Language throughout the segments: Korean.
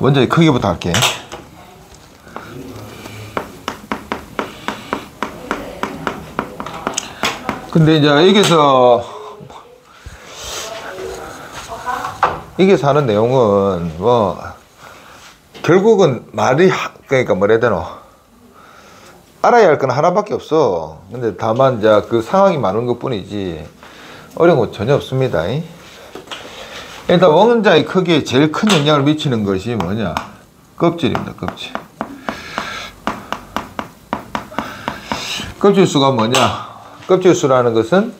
먼저 크기부터 할게. 근데 이제 여기서 하는 내용은 뭐 결국은 그러니까 뭐라 해야 되나, 알아야 할 건 하나밖에 없어. 근데 다만 이제 그 상황이 많은 것 뿐이지 어려운 거 전혀 없습니다. 일단 원자의 크기에 제일 큰 영향을 미치는 것이 뭐냐? 껍질입니다. 껍질. 껍질수가 뭐냐? 껍질수라는 것은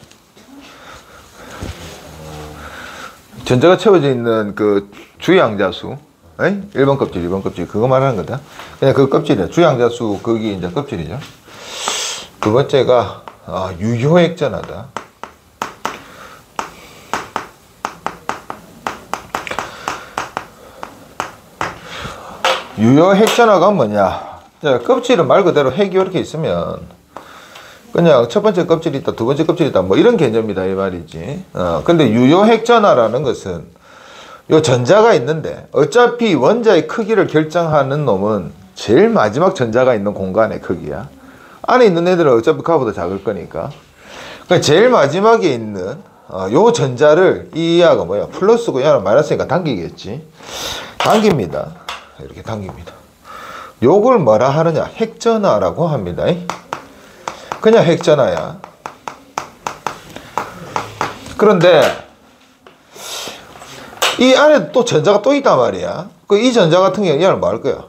전자가 채워져 있는 그 주양자수, 1번 껍질, 2번 껍질, 그거 말하는 거다. 그냥 그 껍질이야. 주양자수, 거기 이제 껍질이죠. 두 번째가 유효액전하다. 유효핵전화가 뭐냐? 자, 껍질은 말 그대로 핵이 이렇게 있으면 그냥 첫 번째 껍질이 있다, 두 번째 껍질이 있다, 뭐 이런 개념이다 이 말이지. 근데 유효핵전화라는 것은 요 전자가 있는데 어차피 원자의 크기를 결정하는 놈은 제일 마지막 전자가 있는 공간의 크기야. 안에 있는 애들은 어차피 그거보다 작을 거니까. 그러니까 제일 마지막에 있는 요 전자를 이하가 뭐야? 플러스고 이하는 마이너스니까 당기겠지. 당깁니다. 이렇게 당깁니다. 요걸 뭐라 하느냐? 핵전화라고 합니다. 그냥 핵전화야. 그런데 이 안에 또 전자가 또 있단 말이야. 이 전자 같은 경우는 얘는 뭐 할 거야?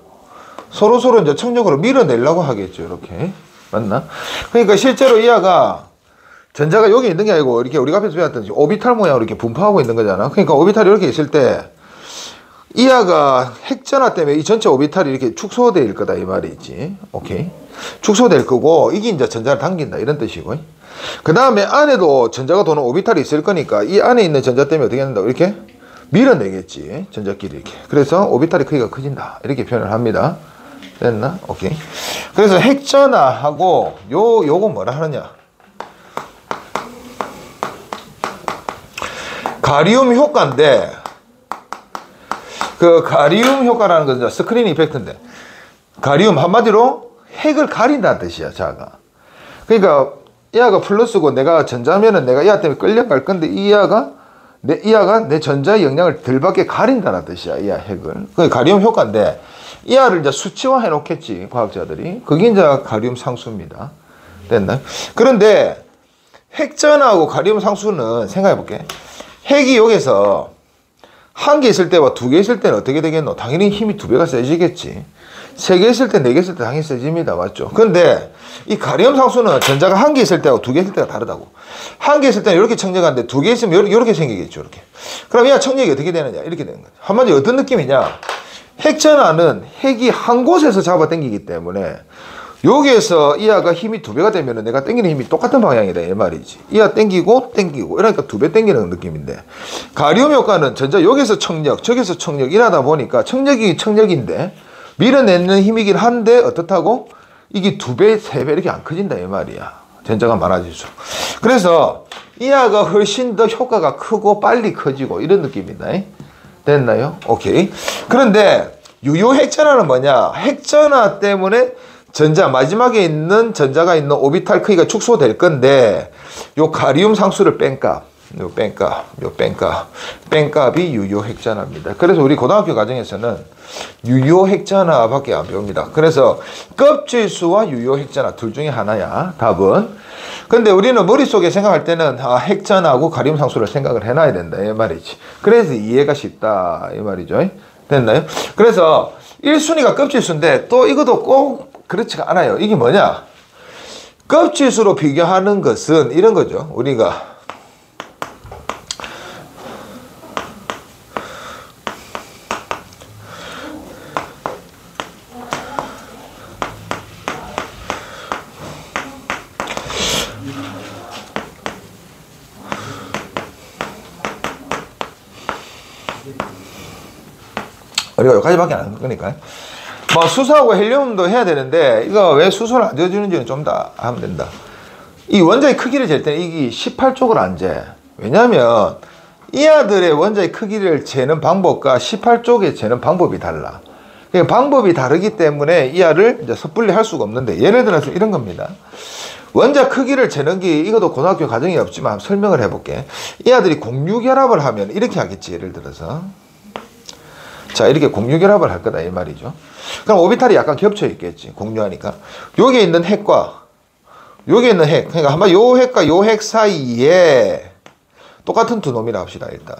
서로 이제 청력으로 밀어내려고 하겠죠. 이렇게. 맞나? 그러니까 실제로 이 아가 전자가 여기 있는 게 아니고 이렇게 우리가 앞에서 배웠던 오비탈 모양으로 이렇게 분포하고 있는 거잖아. 그러니까 오비탈이 이렇게 있을 때 이 아가 핵전화 때문에 이 전체 오비탈이 이렇게 축소될 거다 이 말이지. 오케이. 축소될 거고 이게 이제 전자를 당긴다 이런 뜻이고. 그 다음에 안에도 전자가 도는 오비탈이 있을 거니까 이 안에 있는 전자 때문에 어떻게 한다? 이렇게 밀어내겠지. 전자끼리 이렇게. 그래서 오비탈의 크기가 커진다. 이렇게 표현을 합니다. 됐나? 오케이. 그래서 핵전화하고 요거 뭐라 하느냐? 가리움 효과인데, 그 가리움 효과라는 것은 스크린 이펙트인데, 가리움 한마디로 핵을 가린다는 뜻이야, 자가. 그러니까 이하가 플러스고 내가 전자면은 내가 이하 때문에 끌려갈 건데 이하가 내 전자의 영향을 덜 받게 가린다는 뜻이야, 이하 핵을. 그게 가리움 효과인데, 이하를 이제 수치화해 놓겠지, 과학자들이. 그게 이제 가리움 상수입니다. 됐나? 그런데 핵전하고 가리움 상수는 생각해 볼게. 핵이 여기서 한 개 있을 때와 두 개 있을 때는 어떻게 되겠노? 당연히 힘이 두 배가 세지겠지. 세 개 있을 때, 네 개 있을 때 당연히 세집니다. 맞죠? 근데 이 가리움 상수는 전자가 한 개 있을 때하고 두 개 있을 때가 다르다고. 한 개 있을 때는 이렇게 청력하는데 두 개 있으면 이렇게 생기겠죠. 이렇게. 그럼 이 청력이 어떻게 되느냐? 이렇게 되는 거죠. 한마디로 어떤 느낌이냐? 핵전하는 핵이 한 곳에서 잡아 당기기 때문에 여기에서 이하가 힘이 두 배가 되면 내가 당기는 힘이 똑같은 방향이다 이 말이지. 이하 당기고 이러니까 두 배 당기는 느낌인데, 가리움 효과는 전자 여기서 청력 저기서 청력 이러다 보니까 청력이 청력인데 밀어내는 힘이긴 한데 어떻다고? 이게 두 배, 세 배 이렇게 안 커진다 이 말이야. 전자가 많아질수록. 그래서 이하가 훨씬 더 효과가 크고 빨리 커지고 이런 느낌이다. 됐나요? 오케이. 그런데 유효 핵전화는 뭐냐? 핵전화 때문에 마지막에 있는 전자가 있는 오비탈 크기가 축소될 건데, 요 가리움 상수를 뺀값이 유효 핵전화입니다. 그래서 우리 고등학교 과정에서는 유효 핵전화밖에 안 배웁니다. 그래서 껍질수와 유효 핵전화 둘 중에 하나야, 답은. 근데 우리는 머릿속에 생각할 때는 핵전하고 가리움 상수를 생각을 해놔야 된다 이 말이지. 그래서 이해가 쉽다 이 말이죠. 됐나요? 그래서 1순위가 껍질수인데 또 이것도 꼭 그렇지가 않아요. 이게 뭐냐? 껍질수로 비교하는 것은 이런 거죠. 우리가 우리가 여기까지밖에 안 할 거니까. 뭐 수소하고 헬륨도 해야 되는데 이거 왜 수소를 안 재주는지는 좀 더 하면 된다. 이 원자의 크기를 잴 때는 이게 18쪽을 안 재. 왜냐면 이 아들의 원자의 크기를 재는 방법과 18쪽에 재는 방법이 달라. 그러니까 방법이 다르기 때문에 이 아를 이제 섣불리 할 수가 없는데, 예를 들어서 이런 겁니다. 원자 크기를 재는 게, 이것도 고등학교 과정이 없지만 설명을 해볼게. 이 아들이 공유결합을 하면 이렇게 하겠지. 예를 들어서 자, 이렇게 공유결합을 할 거다 이 말이죠. 그럼 오비탈이 약간 겹쳐 있겠지, 공유하니까. 여기에 있는 핵과 여기에 있는 핵, 그러니까 한번 요 핵과 요 핵 사이에 똑같은 두 놈이라 합시다. 일단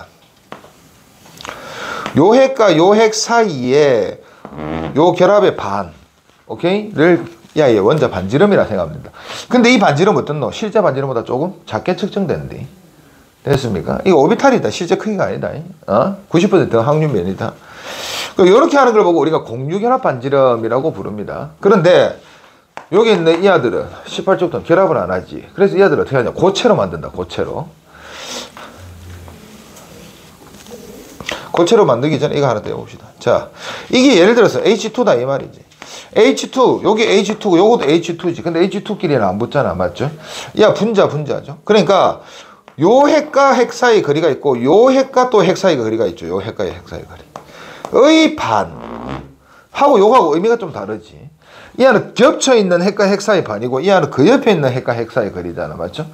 요 핵과 요 핵 사이에 요 결합의 반, 오케이를 야의 원자 반지름이라 생각하면 된다. 근데 이 반지름 어떤 놈? 실제 반지름보다 조금 작게 측정되는데, 됐습니까? 이거 오비탈이다. 실제 크기가 아니다. 90% 확률 면이다. 이렇게 하는 걸 보고 우리가 공유결합 반지름이라고 부릅니다. 그런데 여기 있는 이 아들은 18쪽도 결합을 안 하지. 그래서 이 아들을 어떻게 하냐? 고체로 만든다. 고체로. 고체로 만들기 전에 이거 하나 떼어봅시다. 자, 이게 예를 들어서 H2다 이 말이지. H2, 여기 H2고 요것도 H2지. 근데 H2끼리는 안 붙잖아. 맞죠? 야, 분자죠. 그러니까 요 핵과 핵 사이 거리가 있고 요 핵과 또 핵 사이 거리가 있죠. 요 핵과 핵 사이 거리. 의 반 하고 요거하고 의미가 좀 다르지. 이 안은 겹쳐있는 핵과 핵 사이 반이고 이 안은 그 옆에 있는 핵과 핵 사이 거리잖아. 맞죠?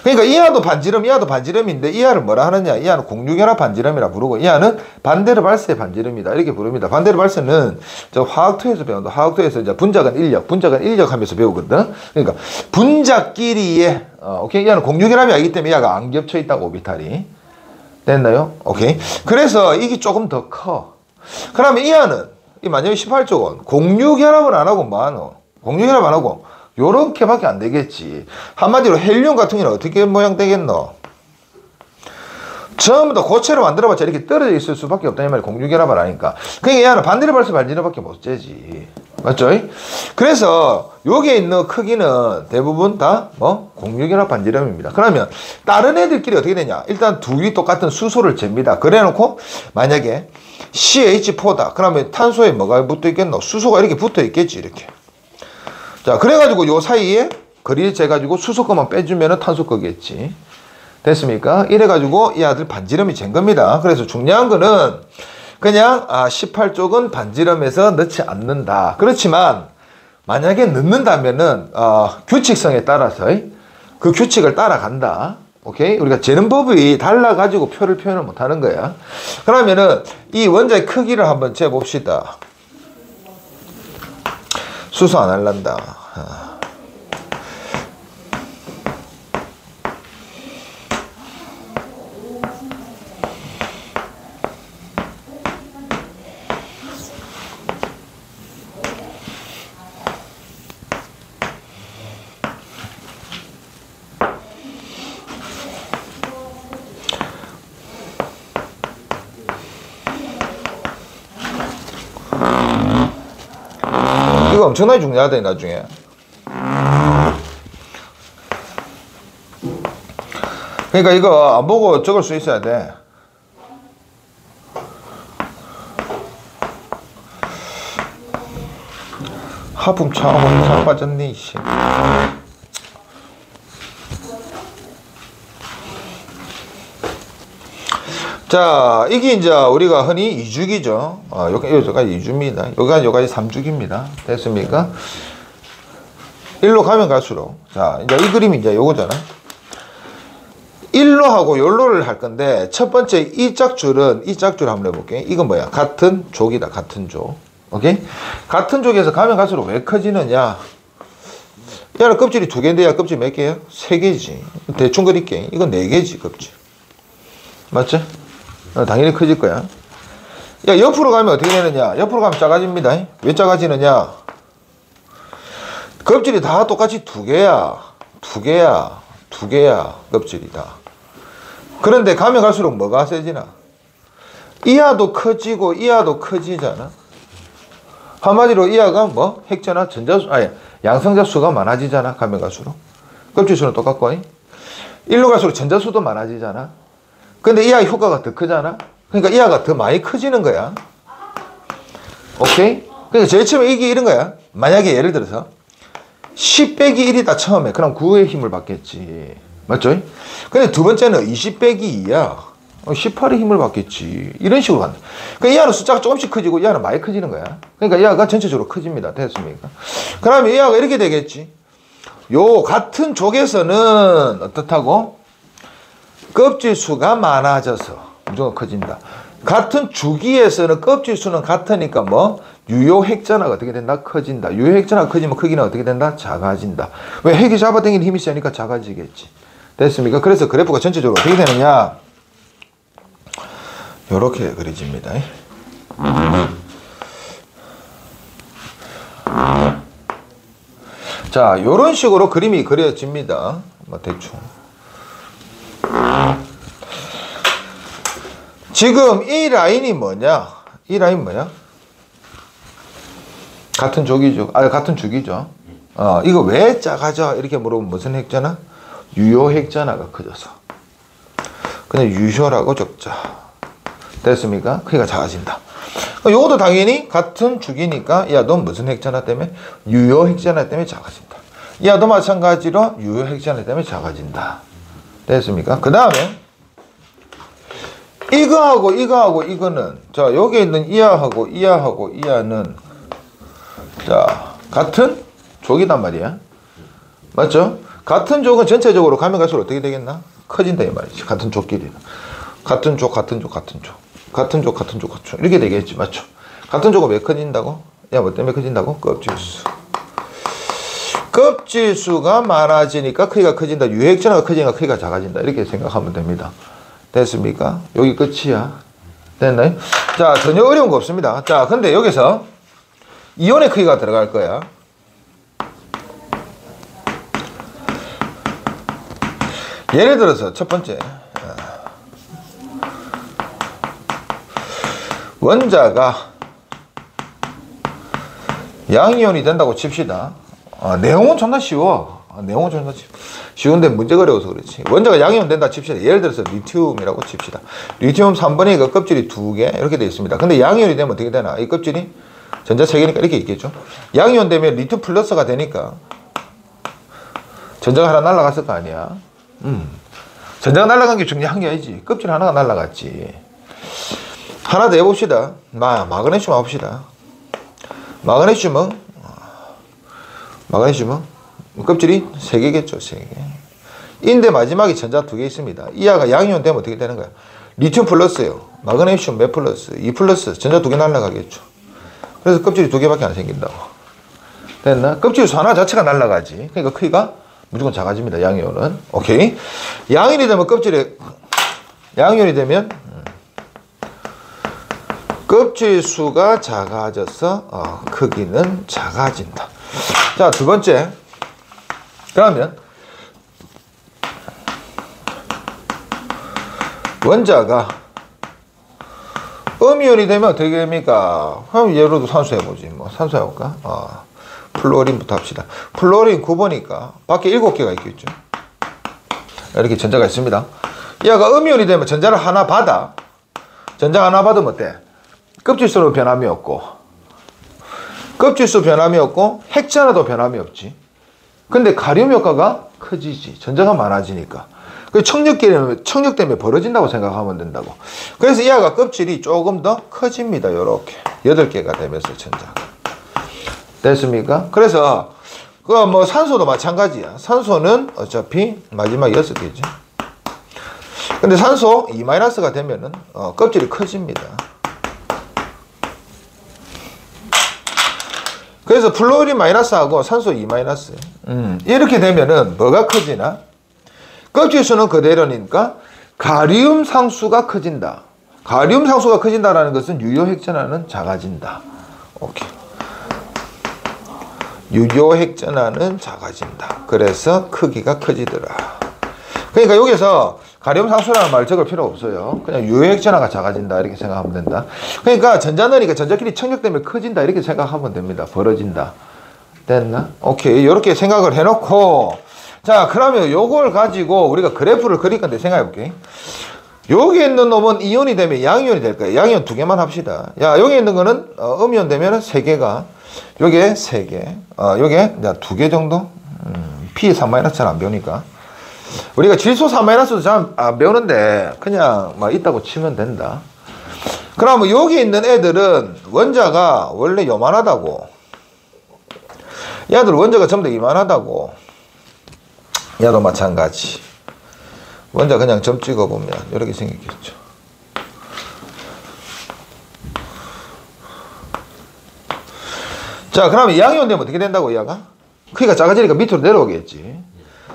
그러니까 이 안도 반지름, 이 안도 반지름인데 이 안을 뭐라 하느냐? 이 안은 공유결합 반지름이라 부르고 이 안은 반대로 발세 반지름이다. 이렇게 부릅니다. 반대로 발세는 저 화학투에서 배운다. 화학투에서 이제 분자간 인력 하면서 배우거든. 그러니까 분자끼리의 오케이? 이 안은 공유결합이 아니기 때문에 얘가 안 겹쳐 있다고 오비탈이. 됐나요? 오케이. 그래서 이게 조금 더 커. 그러면 이 안은 이 만약에 18쪽은 공유결합을 안 하고 뭐하노? 공유결합 안 하고 요렇게밖에 안 되겠지. 한마디로 헬륨 같은 경우는 어떻게 모양 되겠노? 전부 다 고체로 만들어봤자 이렇게 떨어져 있을 수밖에 없다 이 말이야. 공유결합을 하니까. 그러니까 얘는 반대로 발수 반지름밖에 못 재지. 맞죠? 그래서 여기에 있는 크기는 대부분 다 공유결합 반지름입니다. 그러면 다른 애들끼리 어떻게 되냐? 일단 둘이 똑같은 수소를 잽니다. 그래놓고 만약에 CH4다. 그러면 탄소에 뭐가 붙어 있겠노? 수소가 이렇게 붙어 있겠지. 이렇게. 자, 그래가지고 요 사이에 거리를 재가지고 수소 거만 빼주면은 탄소 거겠지. 됐습니까? 이래가지고 이 아들 반지름이 잰 겁니다. 그래서 중요한 거는 그냥 18쪽은 반지름에서 넣지 않는다. 그렇지만 만약에 넣는다면은 규칙성에 따라서 그 규칙을 따라간다. 오케이? 우리가 재는 법이 달라가지고 표를 표현을 못 하는 거야. 그러면은 이 원자의 크기를 한번 재봅시다. 수소 안 할란다. 이거 엄청나게 중요하다 나중에. 그러니까 이거 안 보고 적을 수 있어야 돼. 하품 차 빠졌네 이씨. 자, 이게 이제 우리가 흔히 이주기죠. 여기까지 이주입니다. 여기까지 3주기입니다. 됐습니까? 1로 가면 갈수록. 자, 이제 이 그림이 이제 요거잖아. 1로 하고 요로를 할 건데, 첫 번째 이 짝줄은, 이 짝줄 한번 해볼게. 이건 뭐야? 같은 족이다. 같은 족. 오케이? 같은 족에서 가면 갈수록 왜 커지느냐? 얘는 껍질이 2개인데, 야, 껍질 몇 개야? 3개지. 대충 그릴게. 이건 4개지, 껍질. 맞지? 당연히 커질 거야. 야, 옆으로 가면 어떻게 되느냐? 옆으로 가면 작아집니다. 왜 작아지느냐? 껍질이 다 똑같이 2개야. 2개야. 껍질이 다. 그런데 가면 갈수록 뭐가 세지나? 이하도 커지고 이하도 커지잖아. 한마디로 이하가 핵전화 전자수, 양성자 수가 많아지잖아. 가면 갈수록. 껍질 수는 똑같고. 일로 갈수록 전자수도 많아지잖아. 근데 이하 효과가 더 크잖아. 그러니까 이하가 더 많이 커지는 거야. 오케이? 그러니까 제일 처음에 이게 이런 거야. 만약에 예를 들어서 10 빼기 1이다 처음에. 그럼 9의 힘을 받겠지. 맞죠? 근데 두 번째는 20 빼기 2야. 18의 힘을 받겠지. 이런 식으로 간다. 그러니까 이 아는 숫자가 조금씩 커지고 이 아는 많이 커지는 거야. 그러니까 이 아가 전체적으로 커집니다. 됐습니까? 그러면 이 아가 이렇게 되겠지. 요 같은 족에서는 어떻다고? 껍질 수가 많아져서 무조건 커진다. 같은 주기에서는 껍질 수는 같으니까 뭐 유효 핵전화가 어떻게 된다? 커진다. 유효 핵전화가 커지면 크기는 어떻게 된다? 작아진다. 왜 핵이 잡아당기는 힘이 세니까 작아지겠지. 됐습니까? 그래서 그래프가 전체적으로 어떻게 되느냐? 요렇게 그려집니다. 자, 요런 식으로 그림이 그려집니다. 뭐 대충. 지금 이 라인이 뭐냐? 이 라인 뭐야? 같은 족이죠. 같은 주기죠. 이거 왜 작아져? 이렇게 물어보면 무슨 핵전화? 유효 핵전화가 커져서. 그냥 유효라고 적자. 됐습니까? 크기가 작아진다. 요것도 당연히 같은 주기니까 야, 너 무슨 핵전화 때문에? 유효 핵전화 때문에 작아진다. 야, 너 마찬가지로 유효 핵전화 때문에 작아진다. 됐습니까? 그 다음에 이거하고 이거는 자, 여기 있는 이하하고 이하는 자, 같은 족이단 말이야. 맞죠? 같은 족은 전체적으로 가면 갈수록 어떻게 되겠나? 커진다 이 말이지. 같은 족끼리는. 같은 족 이렇게 되겠지. 맞죠? 같은 족은 왜 커진다고? 야, 뭐 때문에 커진다고? 껍질수. 껍질수가 많아지니까 크기가 커진다. 유핵전화가 커지니까 크기가 작아진다. 이렇게 생각하면 됩니다. 됐습니까? 여기 끝이야. 됐나요? 자, 전혀 어려운 거 없습니다. 자, 근데 여기서 이온의 크기가 들어갈 거야. 예를 들어서 첫 번째 원자가 양이온이 된다고 칩시다. 내용은 존나 쉬워. 쉬운데 문제가 어려워서 그렇지. 원자가 양이온 된다 칩시다. 예를 들어서 리튬이라고 칩시다. 리튬 3번의 그 껍질이 2개 이렇게 되어 있습니다. 근데 양이온이 되면 어떻게 되나? 이 껍질이 전자 3개니까 이렇게 있겠죠. 양이온 되면 리튬 플러스가 되니까 전자가 하나 날아갔을 거 아니야. 전자가 날아간 게 중요한 게 아니지. 껍질 하나가 날아갔지. 하나 더 해봅시다. 마그네슘 해봅시다. 마그네슘은 껍질이 3개겠죠. 3개. 인데 마지막에 전자 2개 있습니다. 이하가 양이온 되면 어떻게 되는 거야? 리튬 플러스요. 마그네슘 몇 플러스? 2 플러스. 전자 2개 날아가겠죠. 그래서 껍질이 2개밖에 안 생긴다고. 됐나? 껍질 하나 자체가 날아가지. 그러니까 크기가 무조건 작아집니다. 양이온은. 오케이. 양이온이 되면 껍질 수가 작아져서 크기는 작아진다. 자, 두 번째. 그러면 원자가 음이온이 되면 어떻게 됩니까? 그럼 예를 들어 산소 해보지. 산소 해볼까? 플로린부터 합시다. 플로린 9번이니까 밖에 7개가 있겠죠. 이렇게 전자가 있습니다. 얘가 음이온이 되면 전자를 하나 받아. 전자 하나 받으면 어때? 껍질수로 변함이 없고, 핵전화도 변함이 없지. 근데 가륨 효과가 커지지. 전자가 많아지니까. 그 청력 때문에 벌어진다고 생각하면 된다고. 그래서 이 아가 껍질이 조금 더 커집니다. 요렇게 8개가 되면서 전자가. 됐습니까? 그래서 산소도 마찬가지야. 산소는 어차피 마지막 6개지. 근데 산소 2-가 되면은 껍질이 커집니다. 그래서 플로린 마이너스하고 산소 2-. 이렇게 되면은 뭐가 커지나? 껍질수는 그대로니까 가리움 상수가 커진다. 가리움 상수가 커진다라는 것은 유효 핵전화는 작아진다. 오케이. 유효 핵전화는 작아진다. 그래서 크기가 커지더라. 그러니까 여기서 가리움 상수라는 말 적을 필요 없어요. 그냥 유효 핵전화가 작아진다 이렇게 생각하면 된다. 그러니까 전자 넣으니까 전자끼리 청력 때문에 커진다 이렇게 생각하면 됩니다. 벌어진다. 됐나? 오케이. 이렇게 생각을 해놓고 자, 그러면 요걸 가지고 우리가 그래프를 그릴 건데 생각해 볼게. 여기 있는 놈은 이온이 되면 양이온이 될 거예요. 양이온 2개만 합시다. 야, 여기 있는 거는 음이온 되면 3개가, 요게 3개, 요게 2개 정도? P3- 잘 안 배우니까. 우리가 질소 3-도 잘 안 배우는데 그냥 막 있다고 치면 된다. 그러면 여기 있는 애들은 원자가 원래 요만하다고. 얘들 원자가 전부 다 이만하다고. 얘도 마찬가지. 원자 그냥 점 찍어보면 이렇게 생기겠죠. 자, 그러면 양이온 되면 어떻게 된다고, 얘가? 크기가 작아지니까 밑으로 내려오겠지.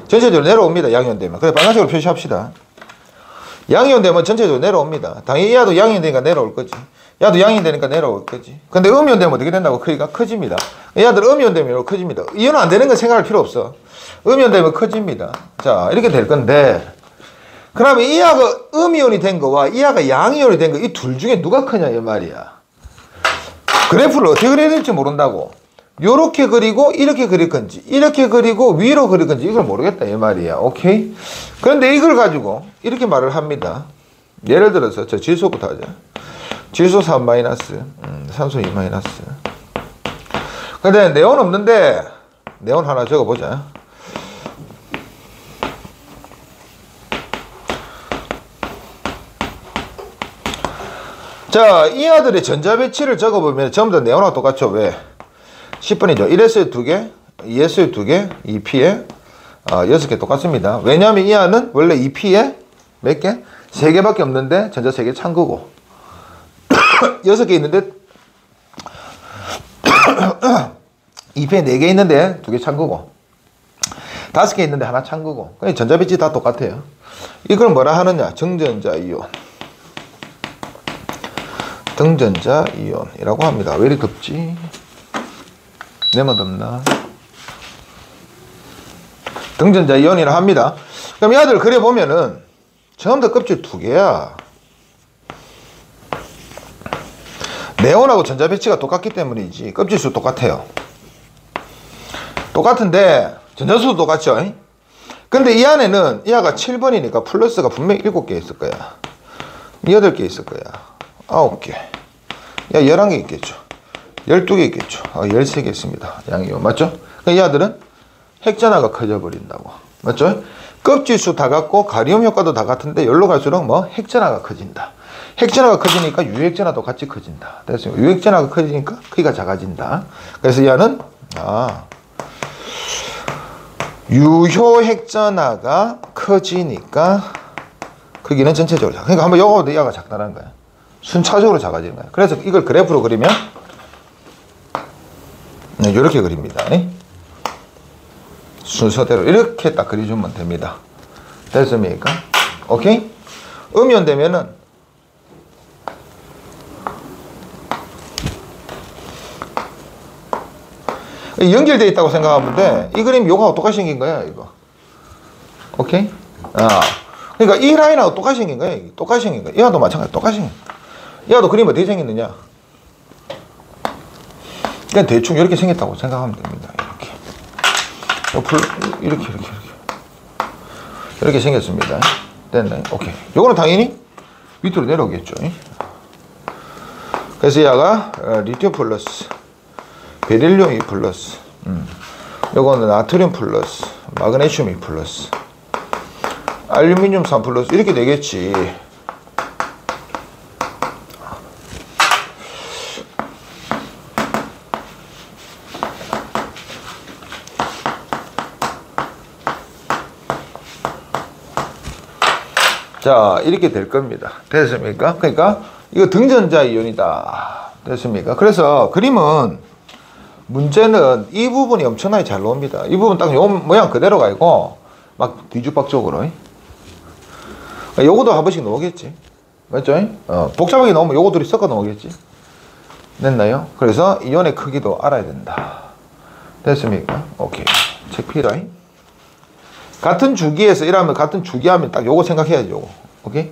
전체적으로 내려옵니다, 양이온 되면. 그래, 빨간색으로 표시합시다. 양이온 되면 전체적으로 내려옵니다. 당연히 얘도 양이온 되니까 내려올 거지. 얘도 양이온 되니까 내려올 거지. 근데 음이온 되면 어떻게 된다고? 크기가 커집니다. 얘들 음이온 되면 이렇게 커집니다. 이온 안 되는 건 생각할 필요 없어. 음이온 되면 커집니다. 자, 이렇게 될 건데, 그러면 이 약은 음이온이 된 거와 이 약은 양이온이 된 거, 이 둘 중에 누가 크냐, 이 말이야. 그래프를 어떻게 그려야 될지 모른다고. 요렇게 그리고 이렇게 그릴 건지, 이렇게 그리고 위로 그릴 건지, 이걸 모르겠다, 이 말이야. 오케이? 그런데 이걸 가지고 이렇게 말을 합니다. 예를 들어서, 저 질소부터 하자. 질소 3-, 산소 2-. 근데 네온 없는데, 네온 하나 적어보자. 자, 이 아들의 전자 배치를 적어보면 전부 다 네온하고 똑같죠. 왜? 10번이죠. 1S에 2개, 2S에 2개, 2P에 6개 똑같습니다. 왜냐하면 이 안은 원래 2P에 몇 개? 3개밖에 없는데 전자 3개 찬 거고 6개 있는데 2P에 4개 있는데 2개 찬 거고 5개 있는데 하나 찬 거고. 그냥 전자 배치 다 똑같아요. 이걸 뭐라 하느냐? 정전자 이온. 등전자 이온이라고 합니다. 왜 이리 덥지? 내만 덥나? 등전자 이온이라 합니다. 그럼 이 아들 그려보면은 전부 다 껍질 2개야. 네온하고 전자 배치가 똑같기 때문이지. 껍질 수 똑같아요. 똑같은데 전자수도 똑같죠. 근데 이 안에는 이 아가 7번이니까 플러스가 분명히 7개 있을 거야. 8개 있을 거야. 9개. 야, 11개 있겠죠. 12개 있겠죠. 13개 있습니다. 양이요. 맞죠? 그러니까 이 아들은 핵전화가 커져버린다고. 맞죠? 껍질수 다 같고, 가리움 효과도 다 같은데, 열로 갈수록 뭐, 핵전화가 커진다. 핵전화가 커지니까 유핵전화도 같이 커진다. 됐습니다. 유핵전화가 커지니까 크기가 작아진다. 그래서 얘는, 유효 핵전화가 커지니까, 크기는 전체적으로 작아. 그러니까 한번 요거보다 얘가 작다는 거야. 순차적으로 작아지는 거예요. 그래서 이걸 그래프로 그리면 네, 이렇게 그립니다. 순서대로 이렇게 딱 그려주면 됩니다. 됐습니까? 오케이? 음이온 되면은 연결되어 있다고 생각하면 돼. 이 그림 요거하고 똑같이 생긴 거야, 이거. 오케이? 그러니까 이 라인하고 똑같이 생긴 거야. 똑같이 생긴 거야. 얘도 마찬가지. 똑같이 생긴 거야. 얘도 그림 어떻게 생겼느냐? 그냥 대충 이렇게 생겼다고 생각하면 됩니다. 이렇게 생겼습니다. 됐나요? 오케이. 요거는 당연히 밑으로 내려오겠죠. 그래서 얘가 리튬 플러스, 베릴륨 2 플러스, 요거는 나트륨 플러스, 마그네슘 2 플러스, 알루미늄 3 플러스 이렇게 되겠지. 자, 이렇게 될 겁니다. 됐습니까? 그러니까 이거 등전자 이온이다. 됐습니까? 그래서 그림은 문제는 이 부분이 엄청나게 잘 나옵니다. 이 부분 딱 요 모양 그대로 가고 막 뒤죽박죽으로. 요거도 한 번씩 나오겠지. 맞죠? 복잡하게 나오면 요거들이 섞어 나오겠지. 됐나요? 그래서 이온의 크기도 알아야 된다. 됐습니까? 오케이. 책 필요해. 같은 주기에서 이러면 같은 주기하면 딱 요거 생각해야지, 요거. 오케이?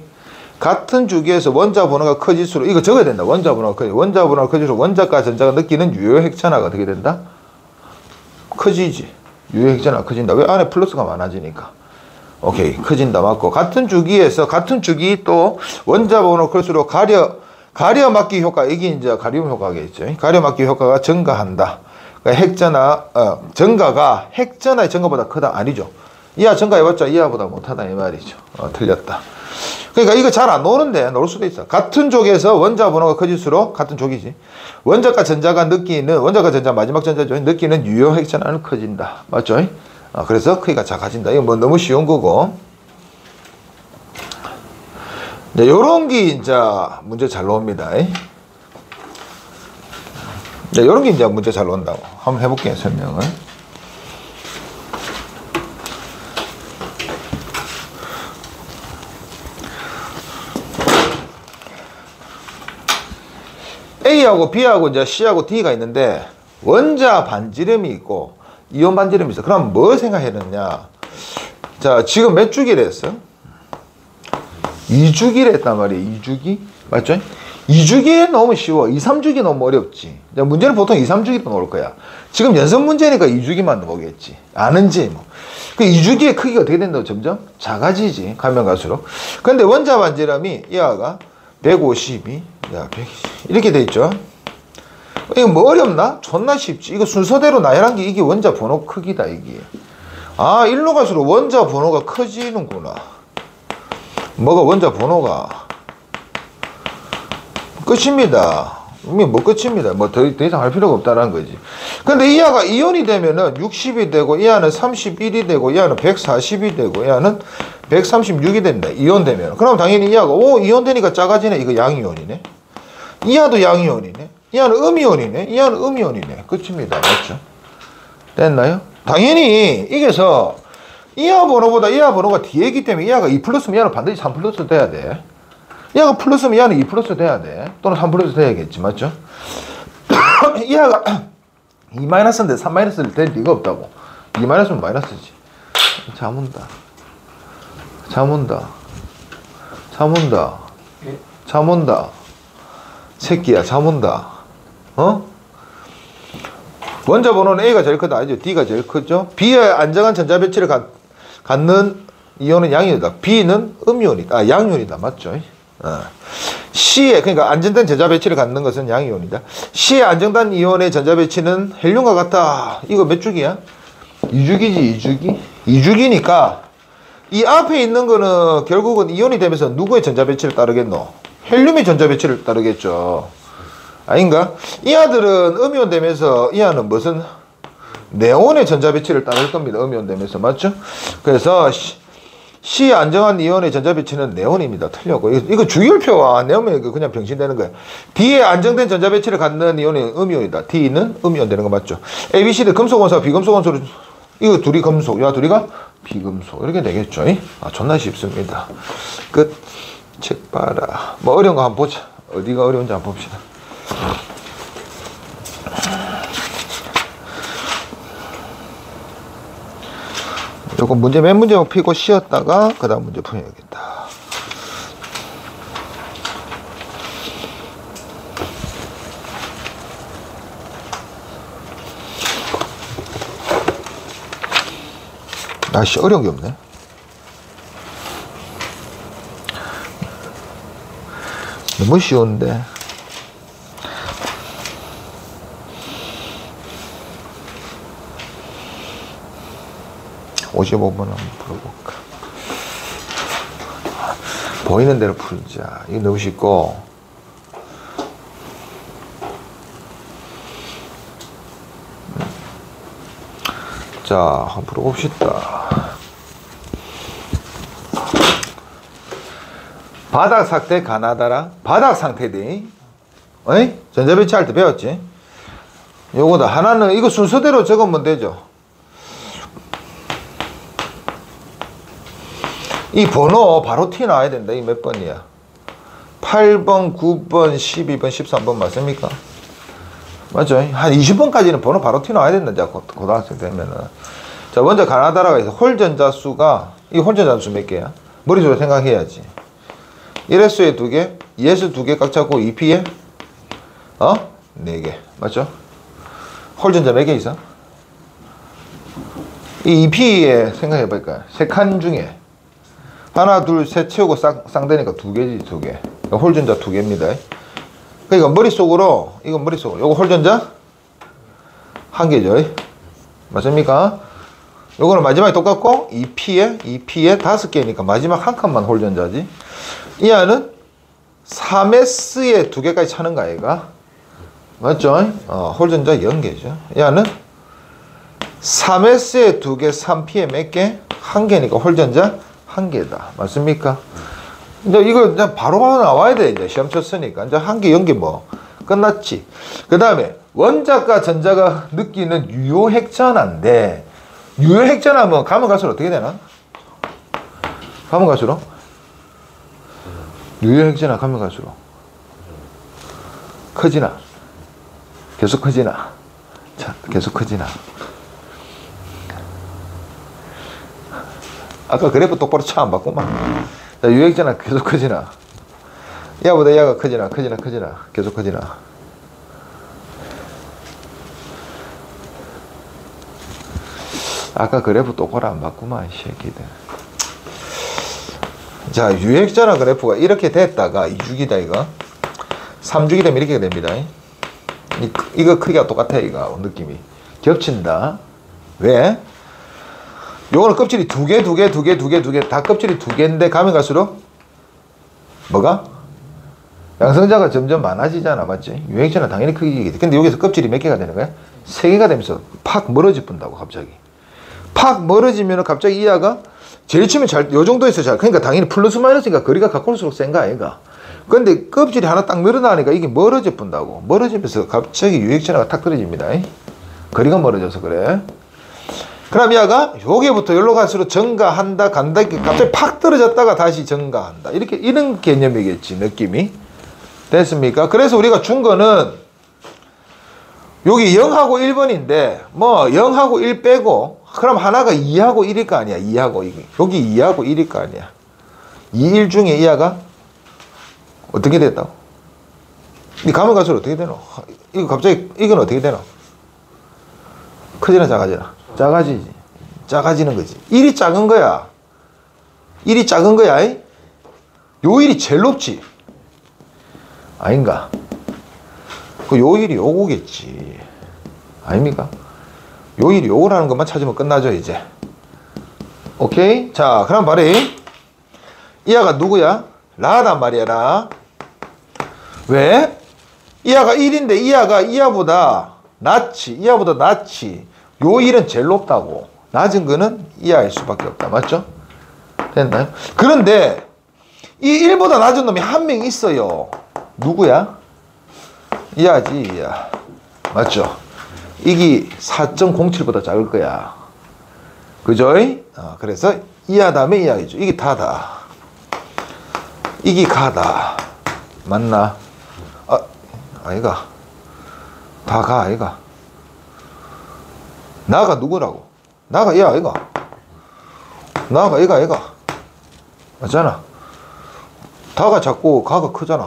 같은 주기에서 원자 번호가 커질수록 이거 적어야 된다. 원자 번호가 커질수록 원자과 전자가 느끼는 유효 핵전화가 어떻게 된다? 커지지. 유효 핵전화가 커진다. 왜? 안에 플러스가 많아지니까. 오케이. 커진다. 맞고. 같은 주기에서 같은 주기 또 원자 번호가 클수록 가려 막기 효과, 이게 이제 가리움 효과겠죠. 가려 막기 효과가 증가한다. 그러니까 핵전화, 증가가 핵전화의 증가보다 크다. 아니죠. 이하 증가해봤자 이하보다 못하다 이 말이죠. 틀렸다. 그러니까 이거 잘 안 노는데 놓을 수도 있어. 같은 족에서 원자 번호가 커질수록 같은 족이지. 원자과 전자가 느끼는 원자과 전자 마지막 전자죠. 느끼는 유효 핵전환은 커진다. 맞죠? 그래서 크기가 작아진다. 이거 뭐 너무 쉬운 거고. 네, 요런 게 이제 문제 잘 나옵니다. 네, 요런 게 이제 문제 잘 나온다고. 한번 해볼게요, 설명을. A하고 B하고 이제 C하고 D가 있는데 원자 반지름이 있고 이온 반지름이 있어. 그럼 뭐 생각해야 되느냐? 자, 지금 몇 주기를 했어? 2주기를 했단 말이에요. 2주기? 맞죠? 2주기에 너무 쉬워. 2, 3주기 너무 어렵지. 문제는 보통 2, 3주기도 나올 거야. 지금 연습 문제니까 2주기만 나오겠지. 아는지 뭐. 그 2주기의 크기가 어떻게 된다고? 점점 작아지지. 가면 갈수록. 근데 원자 반지름이 이하가 152, 야, 120 이렇게 돼 있죠. 이거 뭐 어렵나? 존나 쉽지. 이거 순서대로 나열한 게 이게 원자 번호 크기다 이게. 아, 일로 갈수록 원자 번호가 커지는구나. 뭐가 원자 번호가 끝입니다. 뭐 끝입니다. 뭐 더 이상 할 필요가 없다라는 거지. 근데 이하가 이온이 되면은 60이 되고 이하는 31이 되고 이하는 140이 되고 이하는 136이 된다. 이온 되면. 그럼 당연히 이하가 이온 되니까 작아지네. 이거 양이온이네. 이하도 양이온이네. 이하는 음이온이네. 이하는 음이온이네. 끝입니다. 맞죠? 됐나요? 당연히 이게서 이하 번호보다 이하 번호가 뒤에 있기 때문에 이하가 2 플러스면 이하는 반드시 3 플러스 돼야 돼. 이하가 플러스면 이하는 2 플러스 돼야 돼. 또는 3 플러스 돼야겠지. 맞죠? 이하가 2 마이너스인데 3 마이너스를 될 리가 없다고. 2 마이너스면 마이너스지. 잠온다. 잠온다. 잠온다. 잠온다. 새끼야, 잠온다. 원자 번호는 A가 제일 크다. 아니죠? D가 제일 크죠? B의 안정한 전자 배치를 갖는 이온은 양이온이다. B는 음이온이다. 양이온이다. 맞죠? C의, 그러니까 안정된 전자 배치를 갖는 것은 양이온이다. C의 안정된 이온의 전자 배치는 헬륨과 같다. 이거 몇 주기야? 2주기지, 2주기? 2주기니까 이 앞에 있는 거는 결국은 이온이 되면서 누구의 전자 배치를 따르겠노? 헬륨의 전자 배치를 따르겠죠. 아닌가? 이하들은 음이온 되면서 이하는 무슨 네온의 전자 배치를 따를 겁니다. 음이온 되면서. 맞죠? 그래서 C의 안정한 이온의 전자 배치는 네온입니다. 틀렸고. 이거 주기율표와 네온이 그냥 병신되는 거야. D의 안정된 전자 배치를 갖는 이온이 음이온이다. D는 음이온 되는 거 맞죠? A, B, C는 금속 원소와 비금속 원소를 이거 둘이 금속, 야 둘이가 비금속 이렇게 되겠죠. 존나 쉽습니다. 끝. 책 봐라. 뭐 어려운 거 한번 보자. 어디가 어려운지 한번 봅시다. 조금 문제 몇 문제 피고 쉬었다가 그 다음 문제 풀어야겠다. 아씨 어려운 게 없네. 너무 쉬운데. (55번) 한번 풀어볼까. 보이는 대로 풀자. 이거 너무 쉽고. 자, 한번 풀어봅시다. 바닥 상태 가나다라. 바닥 상태디. 어이? 전자 배치할 때 배웠지? 요거다. 하나는 이거 순서대로 적으면 되죠. 이 번호 바로 티 나와야 된다. 이 몇 번이야? 8번, 9번, 12번, 13번 맞습니까? 맞죠? 한 20번까지는 번호 바로 티 나와야 된다. 자, 고등학생 되면은. 자, 먼저 가나다라가 있어. 홀전자 수가, 이 홀전자 수 몇 개야? 머릿속으로 생각해야지. 1S에 2개, 2S 2개 꽉 잡고 2P에 4개. 맞죠? 홀전자 몇 개 있어? 이 2P에 생각해 볼까요? 세 칸 중에 하나, 둘, 셋 채우고 쌍되니까 2개지, 2개. 홀전자 2개입니다. 그러니까 머릿속으로, 이건 머릿속으로. 요거 홀전자 1개죠. 맞습니까? 요거는 마지막에 똑같고 2P에 5개니까 마지막 한 칸만 홀전자지. 이 안은 3S에 2개까지 차는 거 아이가? 맞죠? 홀전자 0개죠. 이 안은 3S에 2개, 3P에 몇 개? 1개니까 홀전자 1개다. 맞습니까? 이제 이거 이제 바로 나와야 돼. 이제 시험 쳤으니까. 이제 1개, 0개 뭐. 끝났지. 그 다음에 원자과 전자가 느끼는 유효핵전화인데, 유효핵전화면 가면 갈수록 어떻게 되나? 가면 갈수록? 유효핵전화 가면 갈수록 커지나? 계속 커지나? 자, 계속 커지나? 아까 그래프 똑바로 차 안 봤구만. 자, 유효핵전화 계속 커지나? 야보다 야가 커지나? 계속 커지나? 아까 그래프 똑바로 안 봤구만, 이 새끼들. 자, 유효핵전화 그래프가 이렇게 됐다가 2주기다, 이거. 3주기 되면 이렇게 됩니다. 이거 크기가 똑같아, 이거. 느낌이. 겹친다. 왜? 요거는 껍질이 2개. 다 껍질이 2개인데 가면 갈수록 뭐가? 양성자가 점점 많아지잖아. 맞지? 유효핵전화 당연히 크기겠지. 근데 여기서 껍질이 몇 개가 되는 거야? 3개가 되면서 팍 멀어져 본다고, 갑자기. 팍 멀어지면 갑자기 이하가 제일 치면 요 정도에서 그러니까 당연히 플러스 마이너스니까 거리가 가까울수록 센가 아이가. 근데 껍질이 하나 딱 늘어나니까 이게 멀어져 본다고. 멀어지면서 갑자기 유효핵전화가 탁 떨어집니다. 거리가 멀어져서 그래. 그럼 이하가 여기부터 여기로 갈수록 증가한다, 간다, 갑자기 팍 떨어졌다가 다시 증가한다. 이런 개념이겠지, 느낌이. 됐습니까? 그래서 우리가 준 거는 여기 0하고 1번인데, 뭐, 0하고 1 빼고, 그럼 하나가 2하고 1일 거 아니야, 2하고 1. 여기 2하고 1일 거 아니야. 2, 1 중에 이하가 어떻게 됐다고? 이 가면 갈수록 어떻게 되노? 이거 갑자기, 이건 어떻게 되노? 크지나 작아지나? 작아지지. 작아지는 거지. 1이 작은 거야. 1이 작은 거야. 요 1이 제일 높지. 아닌가? 그 요 1이 요거겠지. 아닙니까? 요 1이 요거라는 것만 찾으면 끝나죠, 이제. 오케이? 자, 그럼 말이 이하가 누구야? 라단 말이야, 라. 왜? 이하가 1인데 이하보다 낫지. 요 1은 제일 높다고. 낮은 거는 이하일 수밖에 없다. 맞죠? 됐나요? 그런데 이 1보다 낮은 놈이 한 명 있어요. 누구야? 이하지, 이하. 맞죠? 이게 4.07보다 작을 거야. 그죠? 그래서 이하 다음에 이하이죠. 이게 다다. 이게 가다. 맞나? 아이가. 다 가, 아이가. 나가 누구라고? 나가 이하, 아이가. 나가 이가, 아이가. 맞잖아. 다가 작고 가가 크잖아.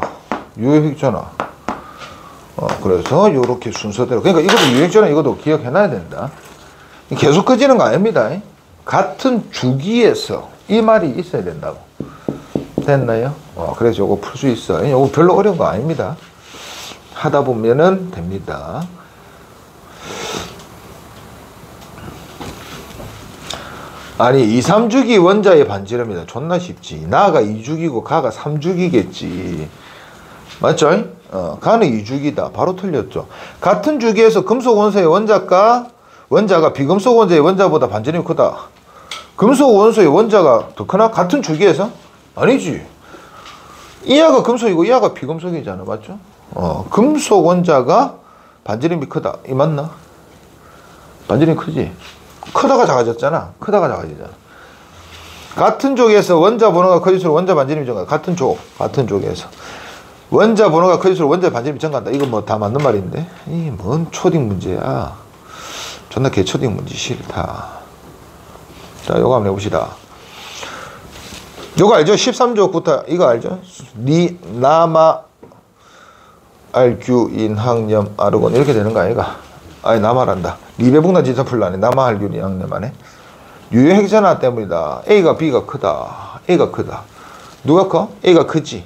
유효핵전화. 그래서 요렇게 순서대로. 그러니까 이것도 유효핵전화, 이것도 기억해놔야 된다. 계속 커지는 거 아닙니다. 같은 주기에서 이 말이 있어야 된다고. 됐나요? 그래서 요거 풀 수 있어. 요거 별로 어려운 거 아닙니다. 하다 보면은 됩니다. 아니 2, 3주기 원자의 반지름이다. 존나 쉽지. 나가 2주기고 가가 3주기겠지. 맞죠? 가는 2주기다. 바로 틀렸죠. 같은 주기에서 금속 원소의 원자가 비금속 원소의 원자보다 반지름이 크다. 금속 원소의 원자가 더 크나? 같은 주기에서? 아니지. 이하가 금속이고 이하가 비금속이잖아. 맞죠? 금속 원자가 반지름이 크다. 이 맞나? 반지름이 크지? 크다가 작아졌잖아. 같은 쪽에서 원자 번호가 커질수록 원자 반지름이 증가한다. 같은 쪽에서 원자 번호가 커질수록 원자 반지름이 증가한다. 이거 뭐 다 맞는 말인데. 이 뭔 초딩 문제야. 존나 개초딩 문제 싫다. 자, 요거 한번 해봅시다. 요거 알죠? 13조부터 이거 알죠? 나마 알규인 항염 아르곤 이렇게 되는 거 아이가? 아니 나말한다. 리베붕나 지사풀라네. 나마알균이 양념하네. 유효핵전화 때문이다. A가 B가 크다. A가 크다. 누가 커? A가 크지.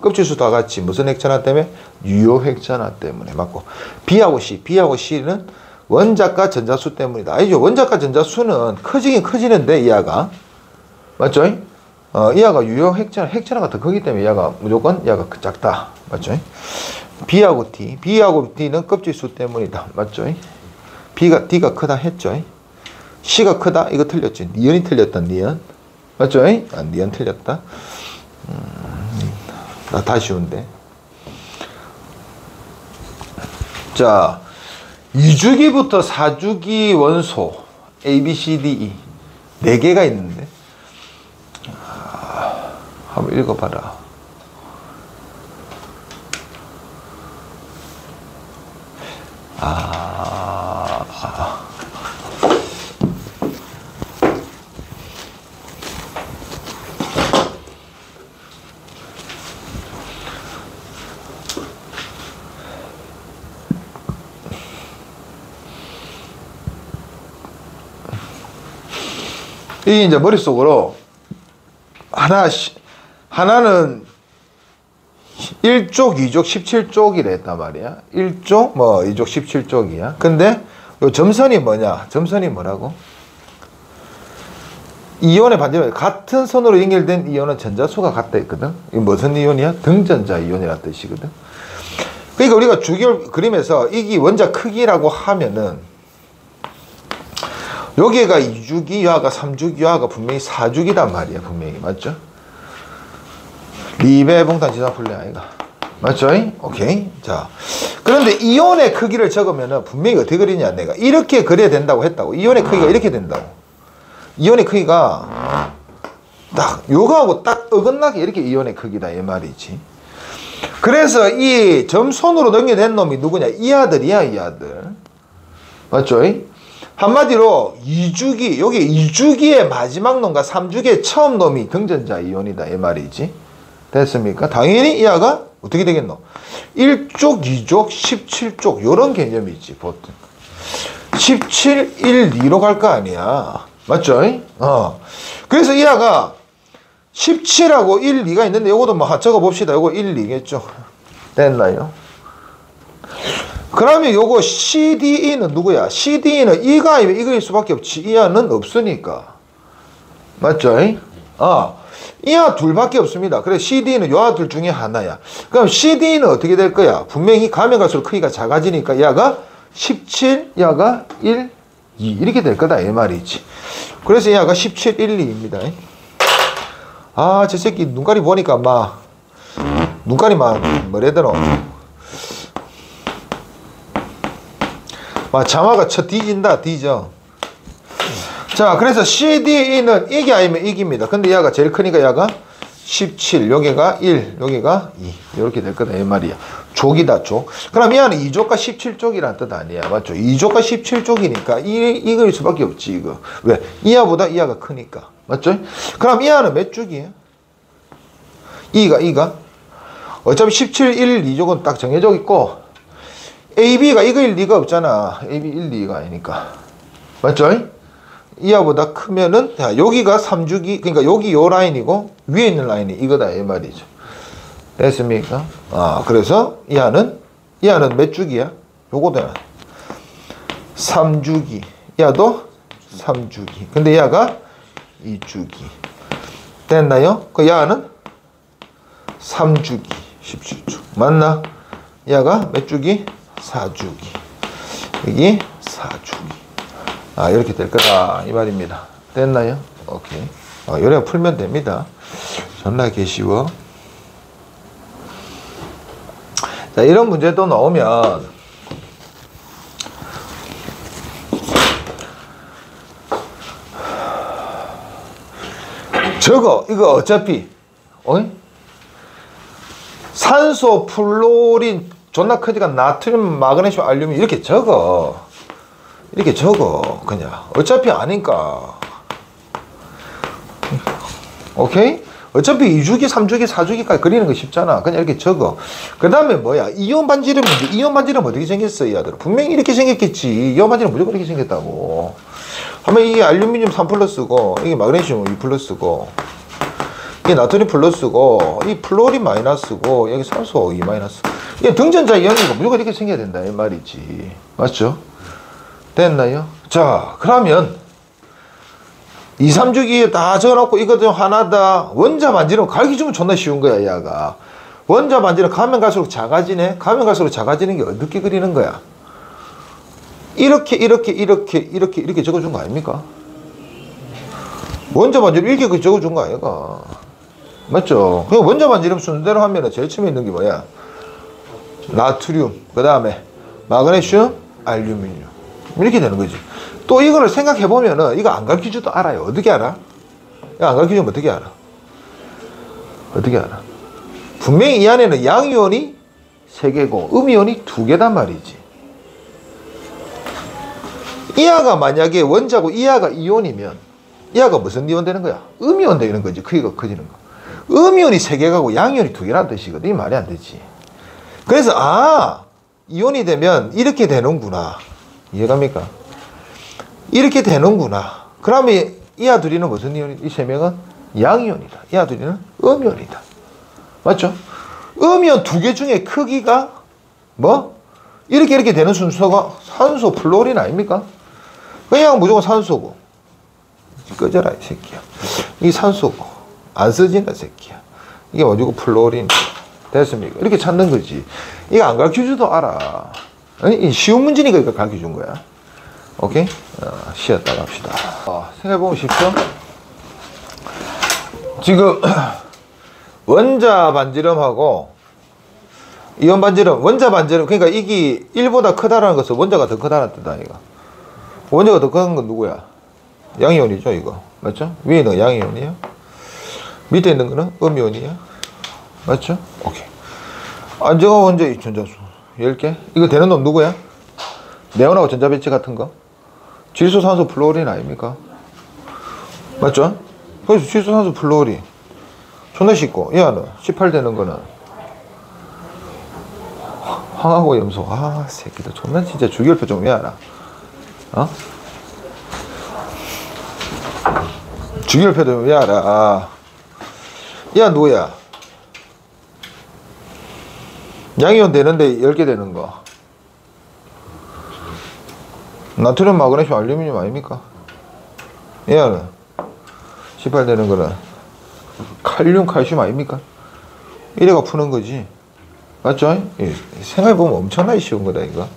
껍질수 다 같이. 무슨 핵전화 때문에? 유효핵전화 때문에. 맞고. B하고 C는 원자과 전자수 때문이다. 아니죠. 원자과 전자수는 커지긴 커지는데 이하가 맞죠? 이하가 유효 핵전화가 더 크기 때문에 이하가 무조건 이하가 작다. 맞죠? B하고 D는 껍질수 때문이다. 맞죠? D가 크다 했죠? C가 크다? 이거 틀렸지. 니은이 틀렸다. 니은. 맞죠? 니은 틀렸다. 다 쉬운데. 자, 2주기부터 4주기 원소 A, B, C, D, E 4개가 있는데 한번 읽어봐라. 이게 이제 머릿속으로 하나는 1쪽, 2쪽, 17쪽이라 했단 말이야. 1쪽, 2쪽, 17쪽이야. 근데 요 점선이 뭐냐? 점선이 뭐라고? 이온의 반대로 같은 선으로 연결된 이온은 전자수가 같다 했거든. 이게 무슨 이온이야? 등전자 이온이라는 뜻이거든. 그러니까 우리가 주기를 그림에서 이게 원자 크기라고 하면은 여기가 2주기, 여기가 3주기, 여기가 분명히 4주기단 말이야. 분명히. 맞죠? 리베 봉탄 지상 플레 아이가. 맞죠? 오케이. 자. 그런데 이온의 크기를 적으면은 분명히 어떻게 그리냐. 내가 이렇게 그려야 된다고 했다고. 이온의 크기가 이렇게 된다고. 이온의 크기가 딱 요거하고 딱 어긋나게 이렇게 이온의 크기다. 이 말이지. 그래서 이 점선으로 연결된 놈이 누구냐? 이 아들이야. 이 아들. 맞죠? 한마디로 2주기, 여기 2주기의 마지막 놈과 3주기의 처음 놈이 등전자 이온이다. 이 말이지. 됐습니까? 당연히 이하가 어떻게 되겠노? 1쪽, 2쪽, 17쪽 요런 개념이지. 보통 17, 1, 2로 갈 거 아니야. 맞죠? 그래서 이하가 17하고 1, 2가 있는데 요것도 뭐 적어 봅시다. 요거 1, 2겠죠. 됐나요? 그러면 요거 CDE는 누구야? CDE는 이가 아니면 이거일 수밖에 없지. 이하는 없으니까. 맞죠? 이하 둘밖에 없습니다. 그래 CDE는 요 둘 중에 하나야. 그럼 CDE는 어떻게 될 거야? 분명히 가면 갈수록 크기가 작아지니까 이하가 17, 이하가 1, 2 이렇게 될 거다. 이 말이지. 그래서 이하가 17, 1, 2입니다. 저 새끼 눈깔이 보니까 눈깔이 뭐래더노. 자마가 뒤져. 자, 그래서 CDE는 이게 아니면 이깁니다. 근데 얘가 제일 크니까 얘가 17, 여기가 1, 여기가 2. 이렇게 될 거다. 이 말이야. 족이다, 족. 그럼 얘는 2족과 17족이라는 뜻 아니야. 맞죠? 2족과 17족이니까 이거일 수밖에 없지, 이거. 왜? 이하보다 이하가 크니까. 맞죠? 그럼 이하는 몇 족이에요? 이가. 어차피 17, 1, 2족은 딱 정해져 있고, AB가 이거일 리가 없잖아. AB 1, 2가 아니니까. 맞죠? 이하보다 크면은, 여기가 3주기, 그러니까 여기 요 라인이고, 위에 있는 라인이 이거다. 이 말이죠. 됐습니까? 그래서 이하는 몇 주기야? 요거다. 3주기. 이하도 3주기. 근데 이하가 2주기. 됐나요? 그 이하는 3주기. 17주. 맞나? 이하가 몇 주기? 4주기. 여기 4주기. 이렇게 될 거다. 이 말입니다. 됐나요? 오케이. 요래 풀면 됩니다. 존나 개쉬워. 자, 이런 문제도 나오면 이거 어차피 산소, 플로린, 존나 크지가 나트륨, 마그네슘, 알루미늄 이렇게 적어. 그냥 어차피 아니까. 오케이? 어차피 2주기, 3주기, 4주기까지 그리는 거 쉽잖아. 그냥 이렇게 적어. 그 다음에 뭐야? 이온 반지름 문제. 이온 반지름 어떻게 생겼어, 이 아들? 분명히 이렇게 생겼겠지. 이온 반지름 무조건 이렇게 생겼다고. 하면 이게 알루미늄 3 플러스고, 이게 마그네슘 2 플러스고, 이게 나트륨 플러스고, 이 플로린 마이너스고, 여기 산소 2 마이너스. 이게 등전자 이온이고 무조건 이렇게 생겨야 된다, 이 말이지. 맞죠? 됐나요? 자, 그러면 2, 3주기에 다 적어놓고 이거 좀 하나다. 원자 반지름 가르쳐 주면 존나 쉬운 거야, 얘가. 원자 반지름 가면 갈수록 작아지네. 가면 갈수록 작아지는 게 어떻게 그리는 거야? 이렇게 적어준 거 아닙니까? 원자 반지름 이렇게 적어준 거 아이가? 맞죠? 그 원자 반지름 순대로 하면 제일 처음에 있는 게 뭐야? 나트륨, 그 다음에 마그네슘, 알루미늄. 이렇게 되는 거지. 또 이거를 생각해 보면은 이거 안 가르쳐줘도 알아요. 어떻게 알아? 이거 안 가르쳐주면 어떻게 알아? 어떻게 알아? 분명히 이 안에는 양이온이 3개고 음이온이 2개단 말이지. 이하가 만약에 원자고 이하가 이온이면 이하가 무슨 이온 되는 거야? 음이온 되는 거지. 크기가 커지는 거. 음이온이 3개가고 양이온이 2개라는 뜻이거든. 이 말이 안 되지. 그래서 이온이 되면 이렇게 되는구나. 이해갑니까? 이렇게 되는구나. 그러면 이하 둘이는 무슨 이온이다? 이 3명은 양이온이다. 이하 둘이는 음이온이다. 맞죠? 음이온 2개 중에 크기가 뭐? 이렇게 되는 순서가 산소, 플로린 아닙니까? 그냥 무조건 산소고. 꺼져라 이 새끼야. 이 산소고. 안 써진다 새끼야. 이게 뭐고 플로린. 됐습니까? 이렇게 찾는 거지. 이거 안 가르쳐줘도 알아. 아니, 쉬운 문제니까 이거 가르쳐준 거야. 오케이? 쉬었다 갑시다. 생각해보면 쉽죠? 지금 원자 반지름하고 이온 반지름, 원자 반지름, 그러니까 이게 1보다 크다라는 것은 원자가 더 크다는 뜻이다, 이거. 원자가 더 큰 건 누구야? 양이온이죠, 이거. 맞죠? 위에 있는 건 양이온이야. 밑에 있는 거는 음이온이야. 맞죠? 오케이. 안정화 원자의 전자수 10개. 이거 되는 놈 누구야? 네온하고 전자배치 같은 거. 질소, 산소, 플로린 아닙니까? 맞죠? 그래서 질소, 산소, 플로린. 존나 쉽고. 얘는 18 되는 거는 황하고 염소. 새끼들 존나 진짜 주기율표 좀 왜 알아? 주기율표 좀 왜 알아? 얘 누구야? 양이온 되는데 10개 되는 거. 나트륨, 마그네슘, 알루미늄 아닙니까? 얘는 18 되는 거는 칼륨, 칼슘 아닙니까? 이래가 푸는 거지. 맞죠? 생각해보면 엄청나게 쉬운 거다, 이거.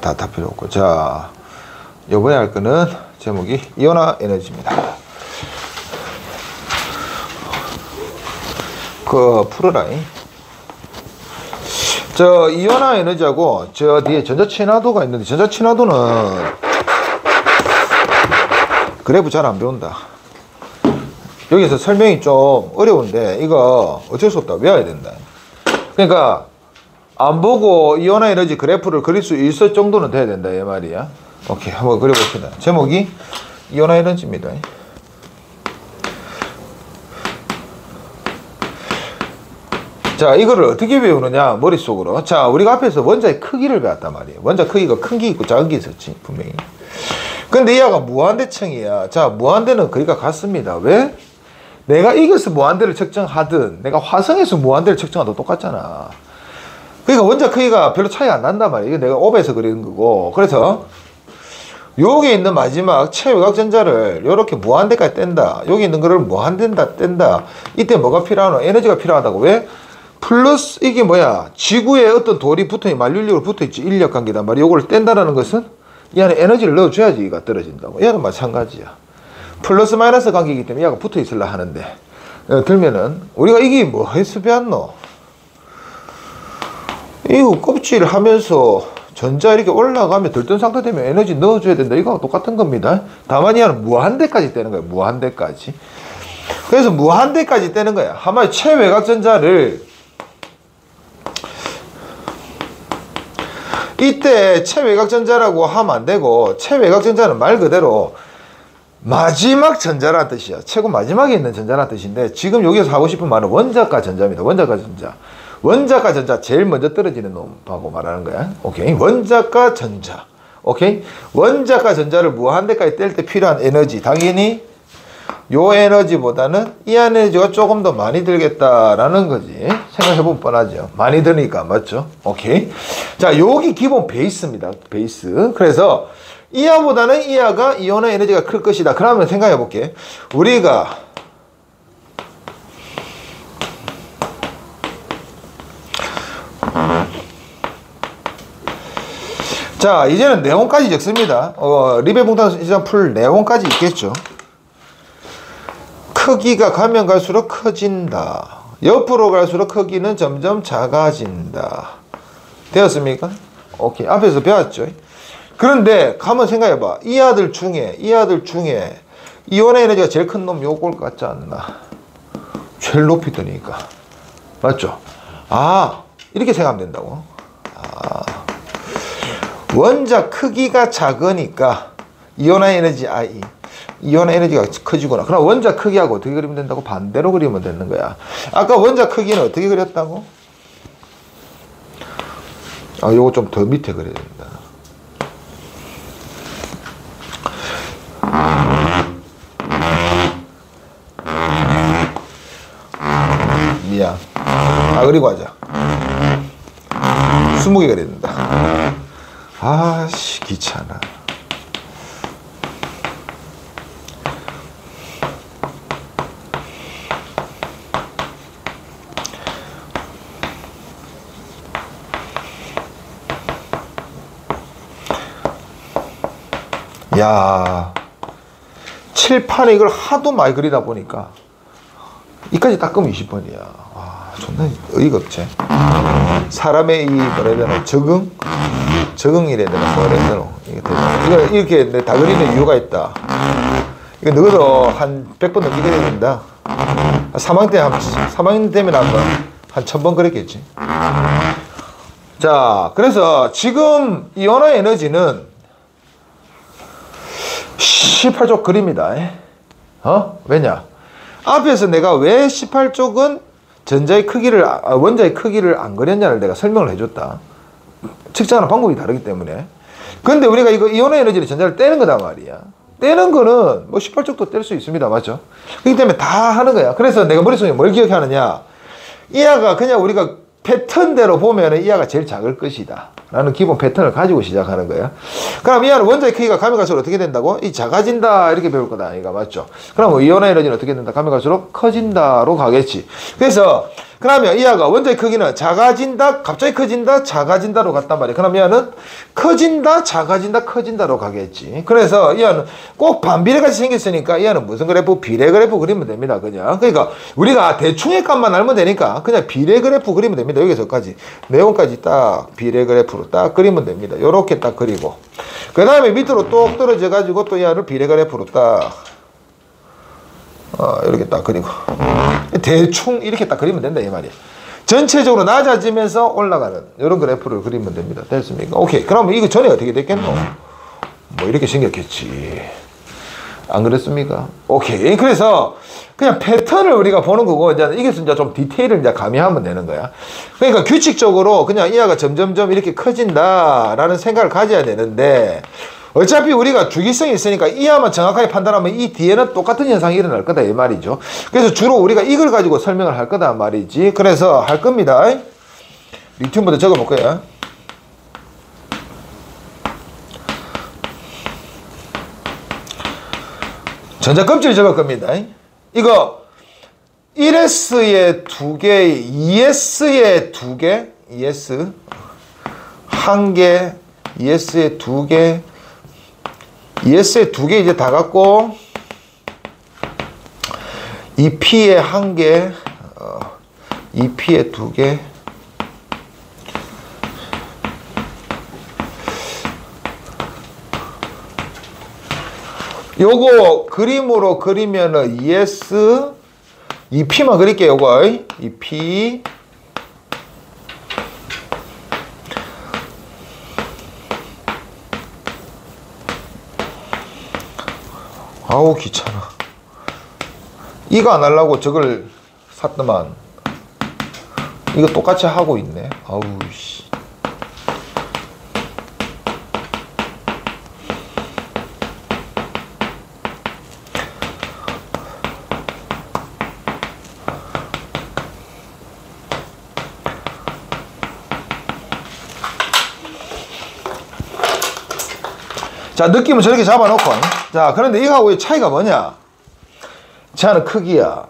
다 필요 없고. 자, 요번에 할 거는 제목이 이온화 에너지입니다. 풀어라잉. 저 이온화 에너지하고 저 뒤에 전자친화도가 있는데, 전자친화도는 그래프 잘 안 배운다. 여기서 설명이 좀 어려운데 이거 어쩔 수 없다. 외워야 된다. 그러니까 안 보고 이온화 에너지 그래프를 그릴 수 있을 정도는 돼야 된다, 이 말이야. 오케이, 한번 그려봅시다. 제목이 이온화 에너지입니다. 자, 이거를 어떻게 배우느냐, 머릿속으로. 자, 우리가 앞에서 원자의 크기를 배웠단 말이에요. 원자 크기가 큰 게 있고 작은 게 있었지, 분명히. 근데 얘가 무한대층이야. 자, 무한대는 거기가 같습니다. 왜? 내가 이것을 무한대를 측정하든 내가 화성에서 무한대를 측정하든 똑같잖아. 그러니까 원자 크기가 별로 차이 안 난단 말이야. 이거 내가 옵에서 그리는 거고. 그래서 여기 있는 마지막 최외곽전자를 이렇게 무한대까지 뗀다. 여기 있는 거를 무한대다 뗀다. 이때 뭐가 필요하노? 에너지가 필요하다고. 왜? 플러스 이게 뭐야? 지구에 어떤 돌이 붙어있는, 만류력으로 붙어있지. 인력관계단 말이야. 요걸 뗀다라는 것은 이 안에 에너지를 넣어줘야지 얘가 떨어진다고. 얘도 마찬가지야. 플러스 마이너스 관계이기 때문에 얘가 붙어 있으려 하는데, 들면은 우리가 이게 뭐 해서 배웠노? 이거 껍질 하면서 전자 이렇게 올라가면 들뜬 상태 되면 에너지 넣어줘야 된다. 이거하고 똑같은 겁니다. 다만 얘는 무한대까지 떼는 거야. 무한대까지. 그래서 무한대까지 떼는 거야. 한마디 최외곽전자를 이때 최외곽전자라고 하면 안 되고, 최외곽전자는 말 그대로 마지막 전자라는 뜻이야. 최고 마지막에 있는 전자라는 뜻인데, 지금 여기서 하고 싶은 말은 원자가 전자입니다. 원자가 전자. 원자가 전자 제일 먼저 떨어지는 놈하고 말하는 거야. 오케이. 원자가 전자. 오케이. 원자가 전자를 무한대까지 뗄 때 필요한 에너지, 당연히 요 에너지보다는 이 에너지가 조금 더 많이 들겠다라는 거지. 생각해보면 뻔하죠. 많이 드니까, 맞죠? 오케이. 자, 여기 기본 베이스입니다. 베이스. 그래서 이하보다는 이하가 이온의 에너지가 클 것이다. 그러면 생각해볼게. 우리가 자, 이제는 내용까지 적습니다. 리베 봉탄 시장 풀 내용까지 있겠죠. 크기가 가면 갈수록 커진다. 옆으로 갈수록 크기는 점점 작아진다. 되었습니까? 오케이. 앞에서 배웠죠. 그런데 가만 생각해봐. 이 아들 중에 이온의 에너지가 제일 큰 놈 요걸 같지 않나? 제일 높이 뜨니까. 맞죠? 아, 이렇게 생각하면 된다고. 원자 크기가 작으니까 이온의 에너지 I, 이온의 에너지가 커지구나. 그럼 원자 크기하고 어떻게 그리면 된다고? 반대로 그리면 되는 거야. 아까 원자 크기는 어떻게 그렸다고? 요거 좀 더 밑에 그려야 된다. 미안. 그리고 하자. 20개 그려야 된다. 아씨, 귀찮아. 야, 칠판에 이걸 하도 많이 그리다 보니까 이까지 닦으면 20번이야. 존나 어이가 없지. 사람의 이 뭐라 해야 되나, 적응이래야 되나, 뭐라 해야 되나. 이거 이렇게 다 그리는 이유가 있다. 이거 너도 한 100번 넘게 그려야 된다. 3학년 때면 한 1000번 그랬겠지. 자, 그래서 지금 이온의 에너지는 18쪽 그립니다. 왜냐? 앞에서 내가 왜 18쪽은 원자의 크기를 안 그렸냐를 내가 설명을 해줬다. 측정하는 방법이 다르기 때문에. 근데 우리가 이거 이온의 에너지를 전자를 떼는 거다 말이야. 떼는 거는 뭐 18쪽도 뗄 수 있습니다. 맞죠? 그렇기 때문에 다 하는 거야. 그래서 내가 머릿속에 뭘 기억하느냐. 이하가 그냥 우리가 패턴대로 보면 이하가 제일 작을 것이다 라는 기본 패턴을 가지고 시작하는 거예요. 그럼 이하는 원자의 크기가 가면 갈수록 어떻게 된다고? 이 작아진다 이렇게 배울 거다 아니가, 맞죠? 그럼 이온의 에너지는 어떻게 된다? 가면 갈수록 커진다로 가겠지. 그래서 그러면 이하가 원자의 크기는 작아진다, 갑자기 커진다, 작아진다로 갔단 말이야. 그럼 이하는 커진다, 작아진다, 커진다로 가겠지. 그래서 이하는 꼭 반비례같이 생겼으니까 이하는 무슨 그래프? 비례 그래프 그리면 됩니다. 그냥. 그러니까 우리가 대충의 값만 알면 되니까 그냥 비례 그래프 그리면 됩니다. 여기서까지. 내용까지 딱 비례 그래프로 딱 그리면 됩니다. 요렇게 딱 그리고. 그 다음에 밑으로 똑 떨어져 가지고 또 이하를 비례 그래프로 딱 이렇게 딱 그리고 대충 이렇게 딱 그리면 된다 이 말이야. 전체적으로 낮아지면서 올라가는 이런 그래프를 그리면 됩니다. 됐습니까? 오케이. 그러면 이거 전에 어떻게 됐겠노? 뭐 이렇게 생겼겠지. 안 그랬습니까? 오케이. 그래서 그냥 패턴을 우리가 보는 거고, 이제 이게 이제 좀 디테일을 이제 가미하면 되는 거야. 그러니까 규칙적으로 그냥 이하가 점점점 이렇게 커진다라는 생각을 가져야 되는데, 어차피 우리가 주기성이 있으니까 이하만 정확하게 판단하면 이 뒤에는 똑같은 현상이 일어날 거다 이 말이죠. 그래서 주로 우리가 이걸 가지고 설명을 할 거다 말이지. 그래서 할 겁니다. 리튬부터 적어 볼 거야. 전자껍질 적을 겁니다. 이거 1S에 2개, 2S에 2개, 2S 1개, 2S에 2개, 2S에 2개 이제 다 갖고 2P에 1개, 2P에 2개, 요거 그림으로 그리면은 2S 2P만 그릴게요. 요거 2P 아우 귀찮아. 이거 안 하려고 저걸 샀더만 이거 똑같이 하고 있네. 아우 씨. 자, 느낌은 저렇게 잡아놓고. 자, 그런데 이거하고의 차이가 뭐냐? 자는 크기야.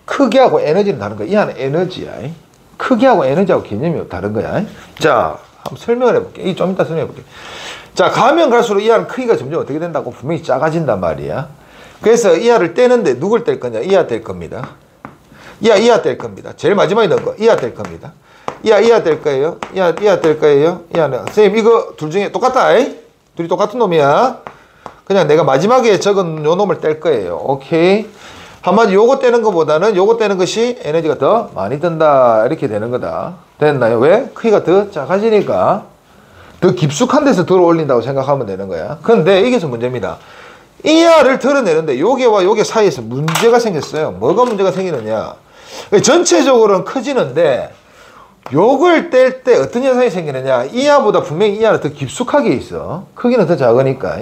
크기하고 에너지는 다른 거야. 이 안에 에너지야. 크기하고 에너지하고 개념이 다른 거야. 자, 한번 설명을 해볼게. 이 좀 이따 설명해볼게. 자, 가면 갈수록 이 알은 크기가 점점 어떻게 된다고? 분명히 작아진단 말이야. 그래서 이 알을 떼는데 누굴 뗄 거냐? 이 알 뗄 겁니다. 이 알 뗄 겁니다. 제일 마지막에 넣은 거. 이 알 뗄 겁니다. 이 알 뗄 거예요. 이 알 뗄 거예요. 이 알은. 선생님, 이거 둘 중에 똑같다. 둘이 똑같은 놈이야. 그냥 내가 마지막에 적은 요 놈을 뗄 거예요. 오케이. 한마디 요거 떼는 것보다는 요거 떼는 것이 에너지가 더 많이 든다. 이렇게 되는 거다. 됐나요? 왜? 크기가 더 작아지니까 더 깊숙한 데서 들어 올린다고 생각하면 되는 거야. 그런데 이게서 문제입니다. 이 알을 털어내는데 요게와 요게 사이에서 문제가 생겼어요. 뭐가 문제가 생기느냐? 전체적으로는 커지는데 요걸 뗄 때 어떤 현상이 생기느냐? 이 알보다 분명히 이 알은 더 깊숙하게 있어. 크기는 더 작으니까.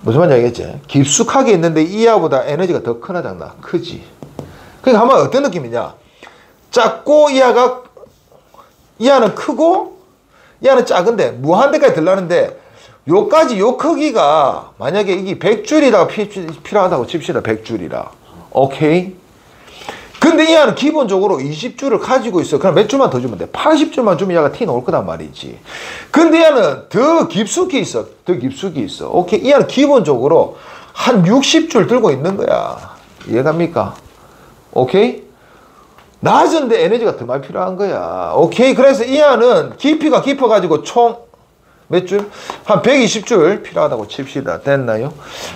무슨 말인지 알겠지? 깊숙하게 있는데 이 알보다 에너지가 더 크나 작나? 크지. 그러니까 한번 어떤 느낌이냐? 작고 이 알은 크고 이 알은 작은데 무한대까지 들라는데 요까지 요 크기가 만약에 이게 100줄이라고 필요하다고 칩시다. 100줄이라. 오케이? 근데 이 알은 기본적으로 20줄을 가지고 있어. 그럼 몇 줄만 더 주면 돼? 80줄만 주면 얘가 티 나올 거단 말이지. 근데 이 알은 더 깊숙이 있어. 더 깊숙이 있어. 오케이? 이 알은 기본적으로 한 60줄 들고 있는 거야. 이해갑니까? 오케이? 낮은데 에너지가 더 많이 필요한 거야. 오케이? 그래서 이 알은 깊이가 깊어가지고 총 몇 줄? 한 120줄 필요하다고 칩시다. 됐나요?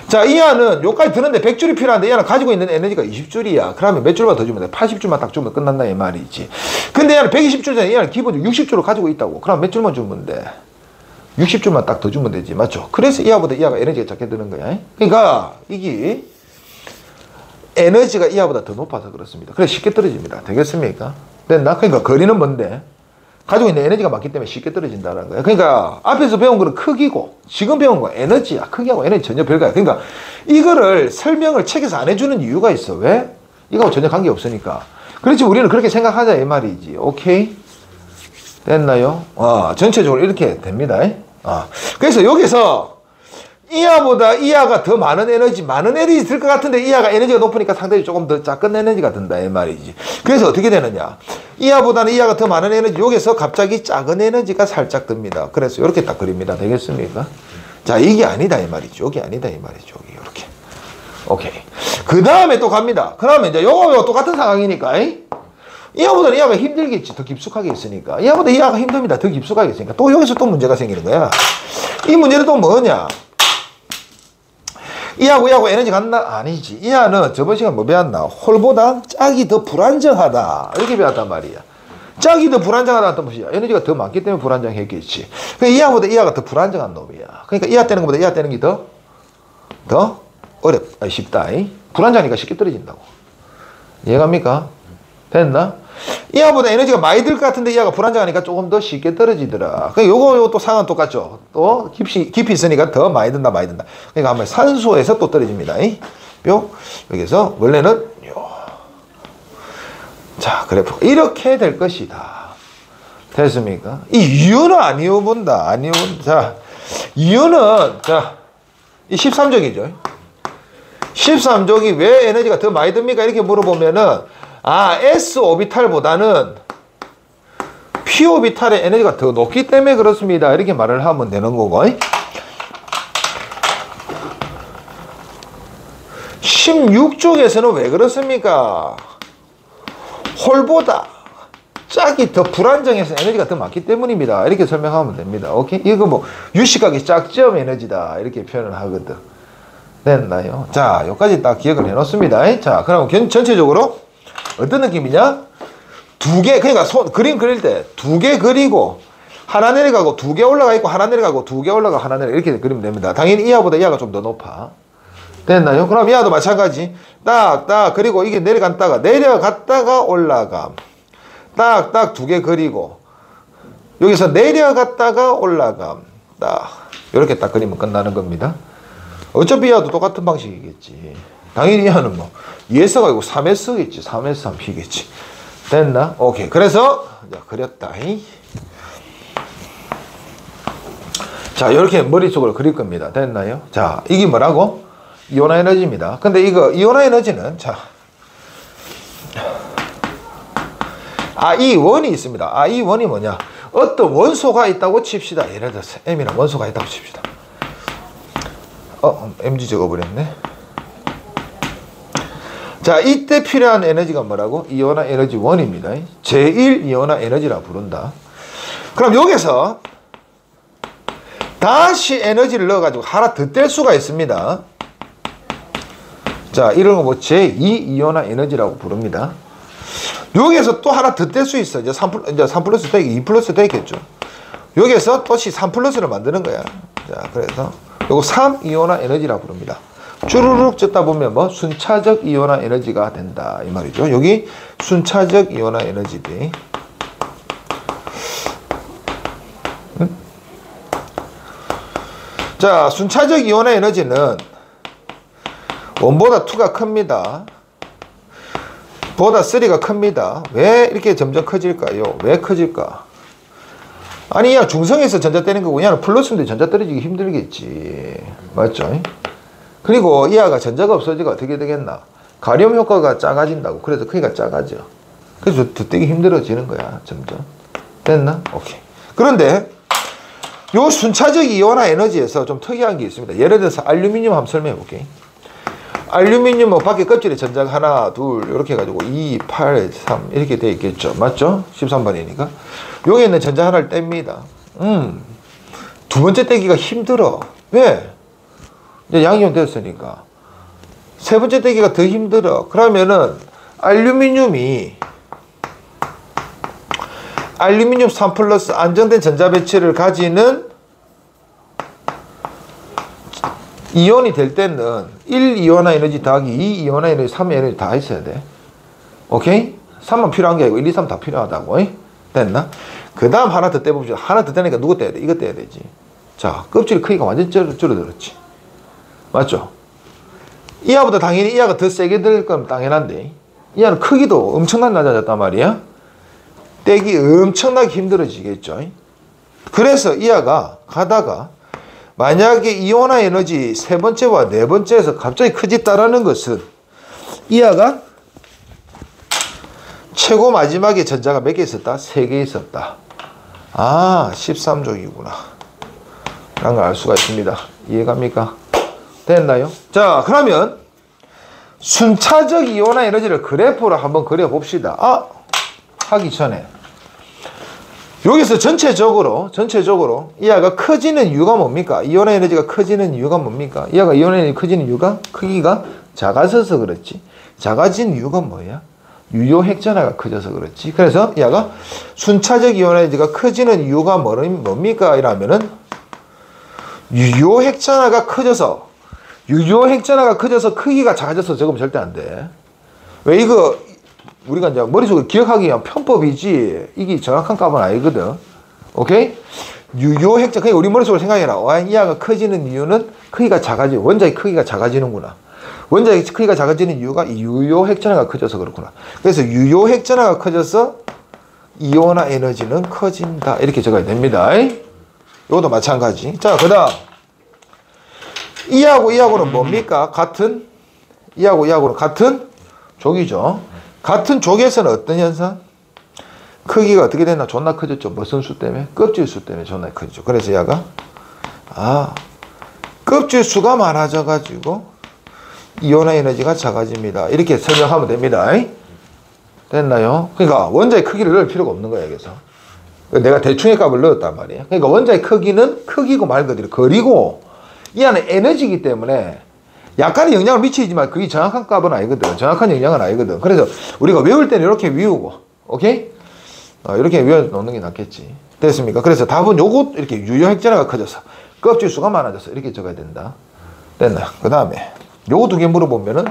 자, 이 알은 여기까지 드는데 100줄이 필요한데 이 알은 가지고 있는 에너지가 20줄이야. 그러면 몇 줄만 더 주면 돼? 80줄만 딱 주면 끝난다 이 말이지. 근데 이 알은 120줄이잖아. 이 알은 기본적으로 60줄을 가지고 있다고. 그럼 몇 줄만 주면 돼? 60줄만 딱 더 주면 되지. 맞죠? 그래서 이 알보다 이 알가 에너지가 작게 드는 거야. 그러니까 이게 에너지가 이 알보다 더 높아서 그렇습니다. 그래서 쉽게 떨어집니다. 되겠습니까? 됐나? 그러니까 거리는 뭔데? 가지고 있는 에너지가 많기 때문에 쉽게 떨어진다는 거야. 그러니까 앞에서 배운 거는 크기고 지금 배운 건 에너지야. 크기하고 에너지 전혀 별거야. 그러니까 이거를 설명을 책에서 안 해주는 이유가 있어. 왜? 이거하고 전혀 관계 없으니까. 그렇지 우리는 그렇게 생각하자 이 말이지. 오케이? 됐나요? 전체적으로 이렇게 됩니다. 그래서 여기서 이하보다 이하가 더 많은 에너지 들 것 같은데 이하가 에너지가 높으니까 상당히 조금 더 작은 에너지가 든다 이 말이지. 그래서 어떻게 되느냐? 이하보다는 이하가 더 많은 에너지, 여기서 갑자기 작은 에너지가 살짝 듭니다. 그래서 이렇게 딱 그립니다. 되겠습니까? 자, 이게 아니다 이 말이죠. 여기 아니다 이 말이죠. 여기 이렇게. 오케이. 그 다음에 또 갑니다. 그러면 이제 요거 똑같은 상황이니까 이하보다는 이하가 힘들겠지. 더 깊숙하게 있으니까. 이하보다 이하가 힘듭니다. 더 깊숙하게 있으니까. 또 여기서 또 문제가 생기는 거야. 이 문제는 또 뭐냐? 이하고 에너지 같나? 아니지. 이하는 저번 시간 뭐 배웠나? 홀보다 짝이 더 불안정하다. 이렇게 배웠단 말이야. 짝이 더 불안정하다는 뜻이야. 에너지가 더 많기 때문에 불안정했겠지. 그러니까 이하보다 이하가 더 불안정한 놈이야. 그러니까 이하 떼는 것보다 이하 떼는 게 더 쉽다. 불안정하니까 쉽게 떨어진다고. 이해갑니까? 됐나? 이하보다 에너지가 많이 들 것 같은데 이하가 불안정하니까 조금 더 쉽게 떨어지더라. 그러니까 요거 또 상황은 똑같죠. 또 깊이 있으니까 더 많이 든다. 그러니까 한번 산소에서 또 떨어집니다. 여기서 원래는 자, 그래프 이렇게 될 것이다. 됐습니까? 이 이유는 안 이어본다. 자, 이유는 이 13쪽이죠. 13쪽이 왜 에너지가 더 많이 듭니까? 이렇게 물어보면은 S 오비탈보다는 P 오비탈의 에너지가 더 높기 때문에 그렇습니다. 이렇게 말을 하면 되는 거고. 16쪽에서는 왜 그렇습니까? 홀보다 짝이 더 불안정해서 에너지가 더 많기 때문입니다. 이렇게 설명하면 됩니다. 오케이? 이거 뭐 유식하게 짝점 에너지다. 이렇게 표현을 하거든. 됐나요? 자, 여기까지 딱 기억을 해놓습니다. 자, 그럼 전체적으로 어떤 느낌이냐? 두 개, 그러니까 그림 그릴 때 두 개 그리고 하나 내려가고 두 개 올라가 있고 하나 내려가고 두 개 올라가고 하나 내려가 이렇게 그리면 됩니다. 당연히 이하보다 이하가 좀 더 높아. 됐나요? 그럼 이하도 마찬가지. 딱 그리고 이게 내려갔다가 올라감. 딱 두 개 그리고 여기서 내려갔다가 올라감. 딱 이렇게 딱 그리면 끝나는 겁니다. 어차피 이하도 똑같은 방식이겠지. 당연히 이하는 뭐 2S가 아니고 3S겠지. 3S 3P겠지. 됐나? 오케이. 그래서 그렸다. 자, 이렇게 머릿속으로 그릴 겁니다. 됐나요? 자, 이게 뭐라고? 이온화 에너지입니다. 근데 이거 이온화 에너지는 자, I1이 있습니다. I1이 뭐냐? 어떤 원소가 있다고 칩시다. 예를 들어서 M이라는 원소가 있다고 칩시다. MG 적어버렸네. 자, 이때 필요한 에너지가 뭐라고? 이온화 에너지 1입니다. 제1 이온화 에너지라 부른다. 그럼 여기서 다시 에너지를 넣어가지고 하나 더 뗄 수가 있습니다. 자, 이런 거 뭐 제2 이온화 에너지라고 부릅니다. 여기에서 또 하나 더 뗄 수 있어. 이제 3 플러스 되기, 2 플러스 되겠죠. 여기에서 또시 3 플러스를 만드는 거야. 자, 그래서 요거 3 이온화 에너지라고 부릅니다. 쭈루룩 뜯다 보면 뭐 순차적 이온화 에너지가 된다 이 말이죠. 여기 순차적 이온화 에너지대. 자, 순차적 이온화 에너지는 1보다 2가 큽니다. 보다 3가 큽니다. 왜 이렇게 점점 커질까요? 왜 커질까? 아니, 야, 중성에서 전자 떼는 거고, 야는 플러스인데 전자 떨어지기 힘들겠지. 맞죠? 그리고 이 아가 전자가 없어지고 어떻게 되겠나? 가리움 효과가 작아진다고. 그래서 크기가 작아져. 그래서 더 떼기 힘들어지는 거야, 점점. 됐나? 오케이. 그런데 요 순차적 이온화 에너지에서 좀 특이한 게 있습니다. 예를 들어서 알루미늄 한번 설명해 볼게. 알루미늄 뭐 밖에 껍질에 전자가 하나, 둘 이렇게 해가지고 2, 8, 3 이렇게 돼 있겠죠. 맞죠? 13번이니까. 여기 있는 전자 하나를 뗍니다. 두 번째 떼기가 힘들어. 왜? 이제 양이온 됐으니까. 세 번째 떼기가 더 힘들어. 그러면은 알루미늄 3 플러스 안정된 전자 배치를 가지는 이온이 될 때는 1 이온화 에너지 더하기 2 이온화 에너지 3 에너지 다 있어야 돼. 오케이? 3만 필요한 게 아니고 1, 2, 3 다 필요하다고. 됐나? 그 다음 하나 더 떼봅시다. 하나 더 떼니까 누구 떼야 돼? 이거 떼야 되지. 자, 껍질 크기가 완전 줄어들었지. 맞죠? 이하보다 당연히 이하가 더 세게 들 건 당연한데, 이하는 크기도 엄청나게 낮아졌단 말이야. 떼기 엄청나게 힘들어지겠죠. 그래서 이하가 가다가 만약에 이온화 에너지 세 번째와 네 번째에서 갑자기 커졌다라는 것은 이하가 최고 마지막에 전자가 몇 개 있었다? 3개 있었다. 아, 13족이구나. 라는 걸 알 수가 있습니다. 이해갑니까? 됐나요? 자, 그러면 순차적 이온화 에너지를 그래프로 한번 그려봅시다. 하기 전에 여기서 전체적으로 이하가 커지는 이유가 뭡니까? 이온화 에너지가 커지는 이유가 뭡니까? 이하가 이온화 에너지 커지는 이유가 크기가 작아져서 그렇지. 작아진 이유가 뭐야? 유효 핵전화가 커져서 그렇지. 그래서 이하가 순차적 이온화 에너지가 커지는 이유가 뭡니까? 이라면은 유효 핵전화가 커져서 크기가 작아져서 적으면 절대 안 돼. 왜 이거 우리가 이제 머릿속에 기억하기 위한 편법이지 이게 정확한 값은 아니거든. 오케이? 유효 핵전, 그냥 우리 머릿속으로 생각해라. 이하가 커지는 이유는 크기가 작아지, 원자의 크기가 작아지는구나. 원자의 크기가 작아지는 이유가 유효 핵전화가 커져서 그렇구나. 그래서 유효 핵전화가 커져서 이온화 에너지는 커진다. 이렇게 적어야 됩니다. 이것도 마찬가지. 자, 그 다음 이하고는 뭡니까? 이하고는 같은 족이죠. 같은 족에서는 어떤 현상? 크기가 어떻게 됐나? 존나 커졌죠. 무슨 수 때문에? 껍질 수 때문에 존나 커졌죠. 그래서 얘가 껍질 수가 많아져 가지고 이온화 에너지가 작아집니다. 이렇게 설명하면 됩니다. 됐나요? 그러니까 원자의 크기를 넣을 필요가 없는 거야, 여기서. 내가 대충의 값을 넣었단 말이야. 그러니까 원자의 크기는 크기고 말 그대로 거리고 이 안에 에너지이기 때문에 약간의 영향을 미치지만 그게 정확한 값은 아니거든. 정확한 영향은 아니거든. 그래서 우리가 외울 때는 이렇게 외우고, 오케이? 이렇게 외워놓는 게 낫겠지. 됐습니까? 그래서 답은 요것, 이렇게 유효 핵전화가 커져서 껍질 수가 많아져서 이렇게 적어야 된다. 됐나? 그 다음에 요거 두 개 물어보면은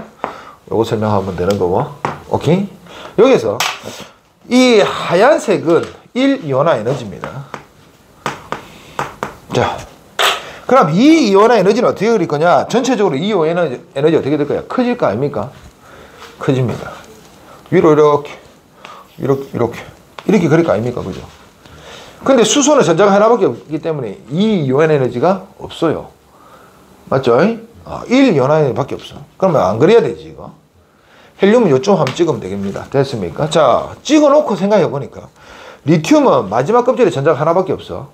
요거 설명하면 되는 거고, 오케이? 여기서 이 하얀색은 1 이온화 에너지입니다. 자, 그럼 이 이온화 에너지는 어떻게 그릴 거냐? 전체적으로 이 이온화 에너지 어떻게 될 거야? 커질 거 아닙니까? 커집니다. 위로 이렇게 그릴 거 아닙니까? 그죠? 근데 수소는 전자가 하나밖에 없기 때문에 이 이온 에너지가 없어요. 맞죠? 1 이온 에너지밖에 없어. 그러면 안 그래야 되지 이거. 헬륨은 요점 한번 찍으면 되겠습니다. 됐습니까? 자, 찍어놓고 생각해 보니까 리튬은 마지막 껍질에 전자가 하나밖에 없어.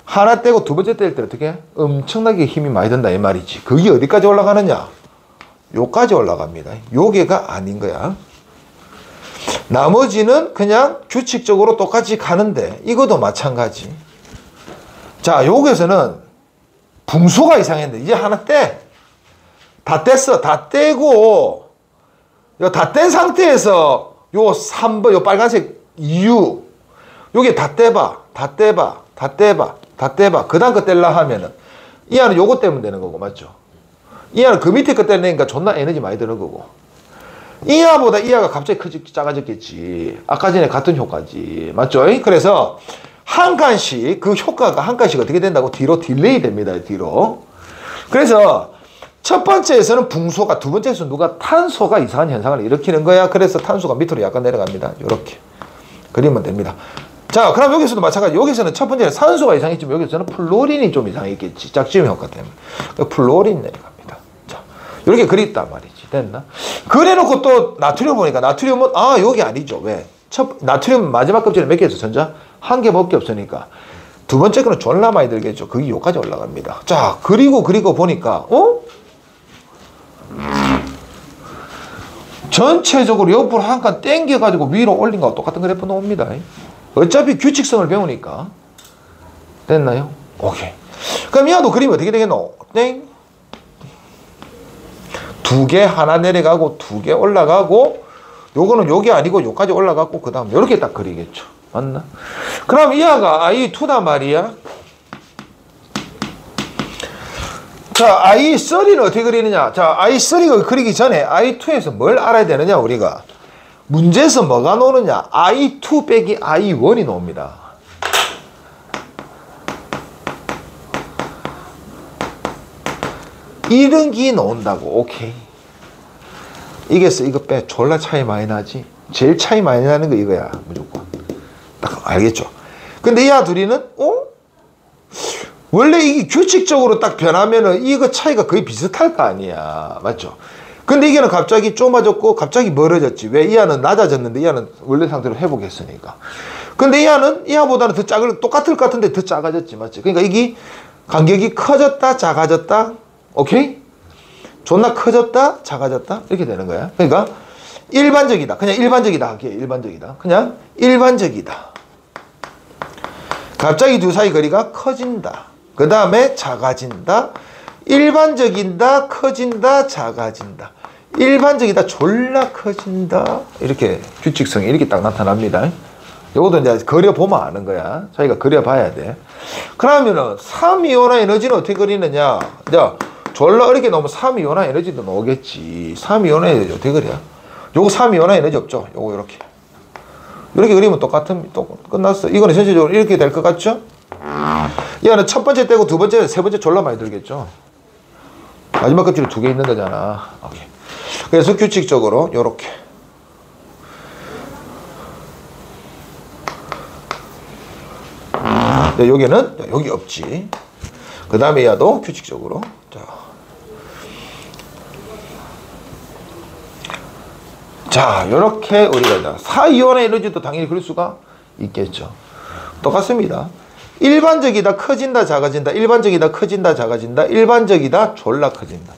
하나 떼고 두 번째 뗄 때 어떻게? 엄청나게 힘이 많이 든다 이 말이지. 그게 어디까지 올라가느냐? 요까지 올라갑니다. 요게가 아닌 거야. 나머지는 그냥 규칙적으로 똑같이 가는데 이것도 마찬가지. 자, 여기서는 붕소가 이상했는데 이제 하나 떼. 다 뗐어. 다 떼고 다 뗀 상태에서 요 3번 요 빨간색 U 요게 다 떼봐. 다 떼봐. 다 떼봐. 다 떼봐. 그 다음 거 뗄라 하면은 이 안은 요거 떼면 되는 거고 맞죠? 이 안은 그 밑에 거 떼내니까 존나 에너지 많이 드는 거고 이 아보다 이 아가 갑자기 작아졌겠지. 아까 전에 같은 효과지. 맞죠? 그래서 한 칸씩 그 효과가 한 칸씩 어떻게 된다고? 뒤로 딜레이 됩니다. 뒤로. 그래서 첫 번째에서는 붕소가, 두 번째에서 누가 탄소가 이상한 현상을 일으키는 거야. 그래서 탄소가 밑으로 약간 내려갑니다. 이렇게 그리면 됩니다. 자, 그럼 여기서도 마찬가지. 여기서는 첫 번째는 산소가 이상했지만 여기서는 플로린이 좀 이상했겠지. 짝지음 효과 때문에. 플로린 내려갑니다. 자, 이렇게 그렸단 말이지. 됐나? 그래놓고 또 나트륨 보니까 나트륨은 여기 아니죠. 왜? 나트륨 마지막 껍질에 몇 개 있어? 전자? 한 개밖에 없으니까. 두 번째 거는 졸라 많이 들겠죠. 그게 요까지 올라갑니다. 자, 그리고 보니까 전체적으로 옆으로 한 칸 땡겨가지고 위로 올린 거하고 똑같은 그래프 나옵니다. 어차피 규칙성을 배우니까. 됐나요? 오케이. 그럼 이하도 그림이 어떻게 되겠노? 땡. 두 개 하나 내려가고 두 개 올라가고 요거는 요게 아니고 요까지 올라가고 그 다음 요렇게 딱 그리겠죠. 맞나? 그럼 이하가 I2단 말이야. 자, I3는 어떻게 그리느냐? 자, I3가 그리기 전에 I2에서 뭘 알아야 되느냐, 우리가? 문제에서 뭐가 나오느냐? I2 빼기 I1이 나옵니다. 이런 게 나온다고. 오케이. 이게서 이거 빼. 졸라 차이 많이 나지? 제일 차이 많이 나는 거 이거야. 무조건. 딱 알겠죠? 근데 이 둘이는, 원래 이게 규칙적으로 딱 변하면은 이거 차이가 거의 비슷할 거 아니야. 맞죠? 근데 이게는 갑자기 좁아졌고 갑자기 멀어졌지. 왜? 이 안은 낮아졌는데 이 안은 원래 상태로 회복했으니까. 근데 이 안은 이 안보다는 똑같을 것 같은데 더 작아졌지. 맞지? 그러니까 이게 간격이 커졌다, 작아졌다. 오케이? 존나 커졌다, 작아졌다. 이렇게 되는 거야. 그러니까 일반적이다. 그냥 일반적이다. 할게요. 일반적이다. 그냥 일반적이다. 갑자기 두 사이 거리가 커진다. 그 다음에 작아진다. 일반적이다, 커진다, 작아진다. 일반적이다, 졸라 커진다. 이렇게 규칙성이 이렇게 딱 나타납니다. 요것도 이제 그려보면 아는 거야. 자기가 그려봐야 돼. 그러면은 3이온화 에너지는 어떻게 그리느냐? 이제 졸라 어렵게 나오면 3이온화 에너지도 나오겠지. 3이온화 에너지 어떻게 그려? 요거 3이온화 에너지 없죠? 요거 이렇게. 이렇게 그리면 또 끝났어. 이거는 전체적으로 이렇게 될 것 같죠? 이거는 첫 번째 떼고 두 번째, 세 번째 졸라 많이 들겠죠? 마지막 껍질이 두 개 있는 거잖아. 오케이. 그래서 규칙적으로 요렇게. 여기는 여기 없지. 그 다음에 야도 규칙적으로. 자, 요렇게 우리가 4이온의 에너지도 당연히 그럴 수가 있겠죠. 똑같습니다. 일반적이다, 커진다, 작아진다. 일반적이다, 커진다, 작아진다. 일반적이다, 졸라 커진다.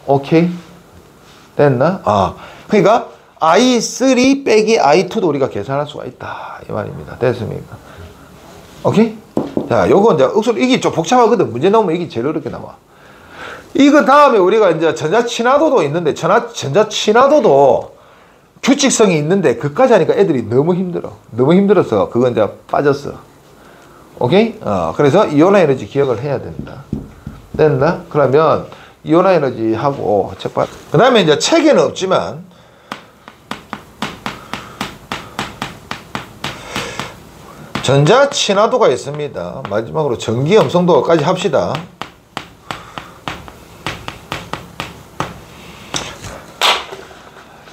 오케이? 됐나? 그러니까 I3 빼기 I2도 우리가 계산할 수가 있다. 이 말입니다. 됐습니까? 오케이? 자, 요거 이제 이게 좀 복잡하거든. 문제 나오면 이게 제일 어렵게 나와. 이거 다음에 우리가 이제 전자친화도도 있는데, 전자친화도도 규칙성이 있는데, 그까지 하니까 애들이 너무 힘들어. 너무 힘들어서 그건 이제 빠졌어. 오케이? 그래서 이온화 에너지 기억을 해야 된다. 됐나? 그러면 이온화 에너지 하고 책봐. 그 다음에 이제 책에는 없지만, 전자 친화도가 있습니다. 마지막으로 전기 음성도까지 합시다.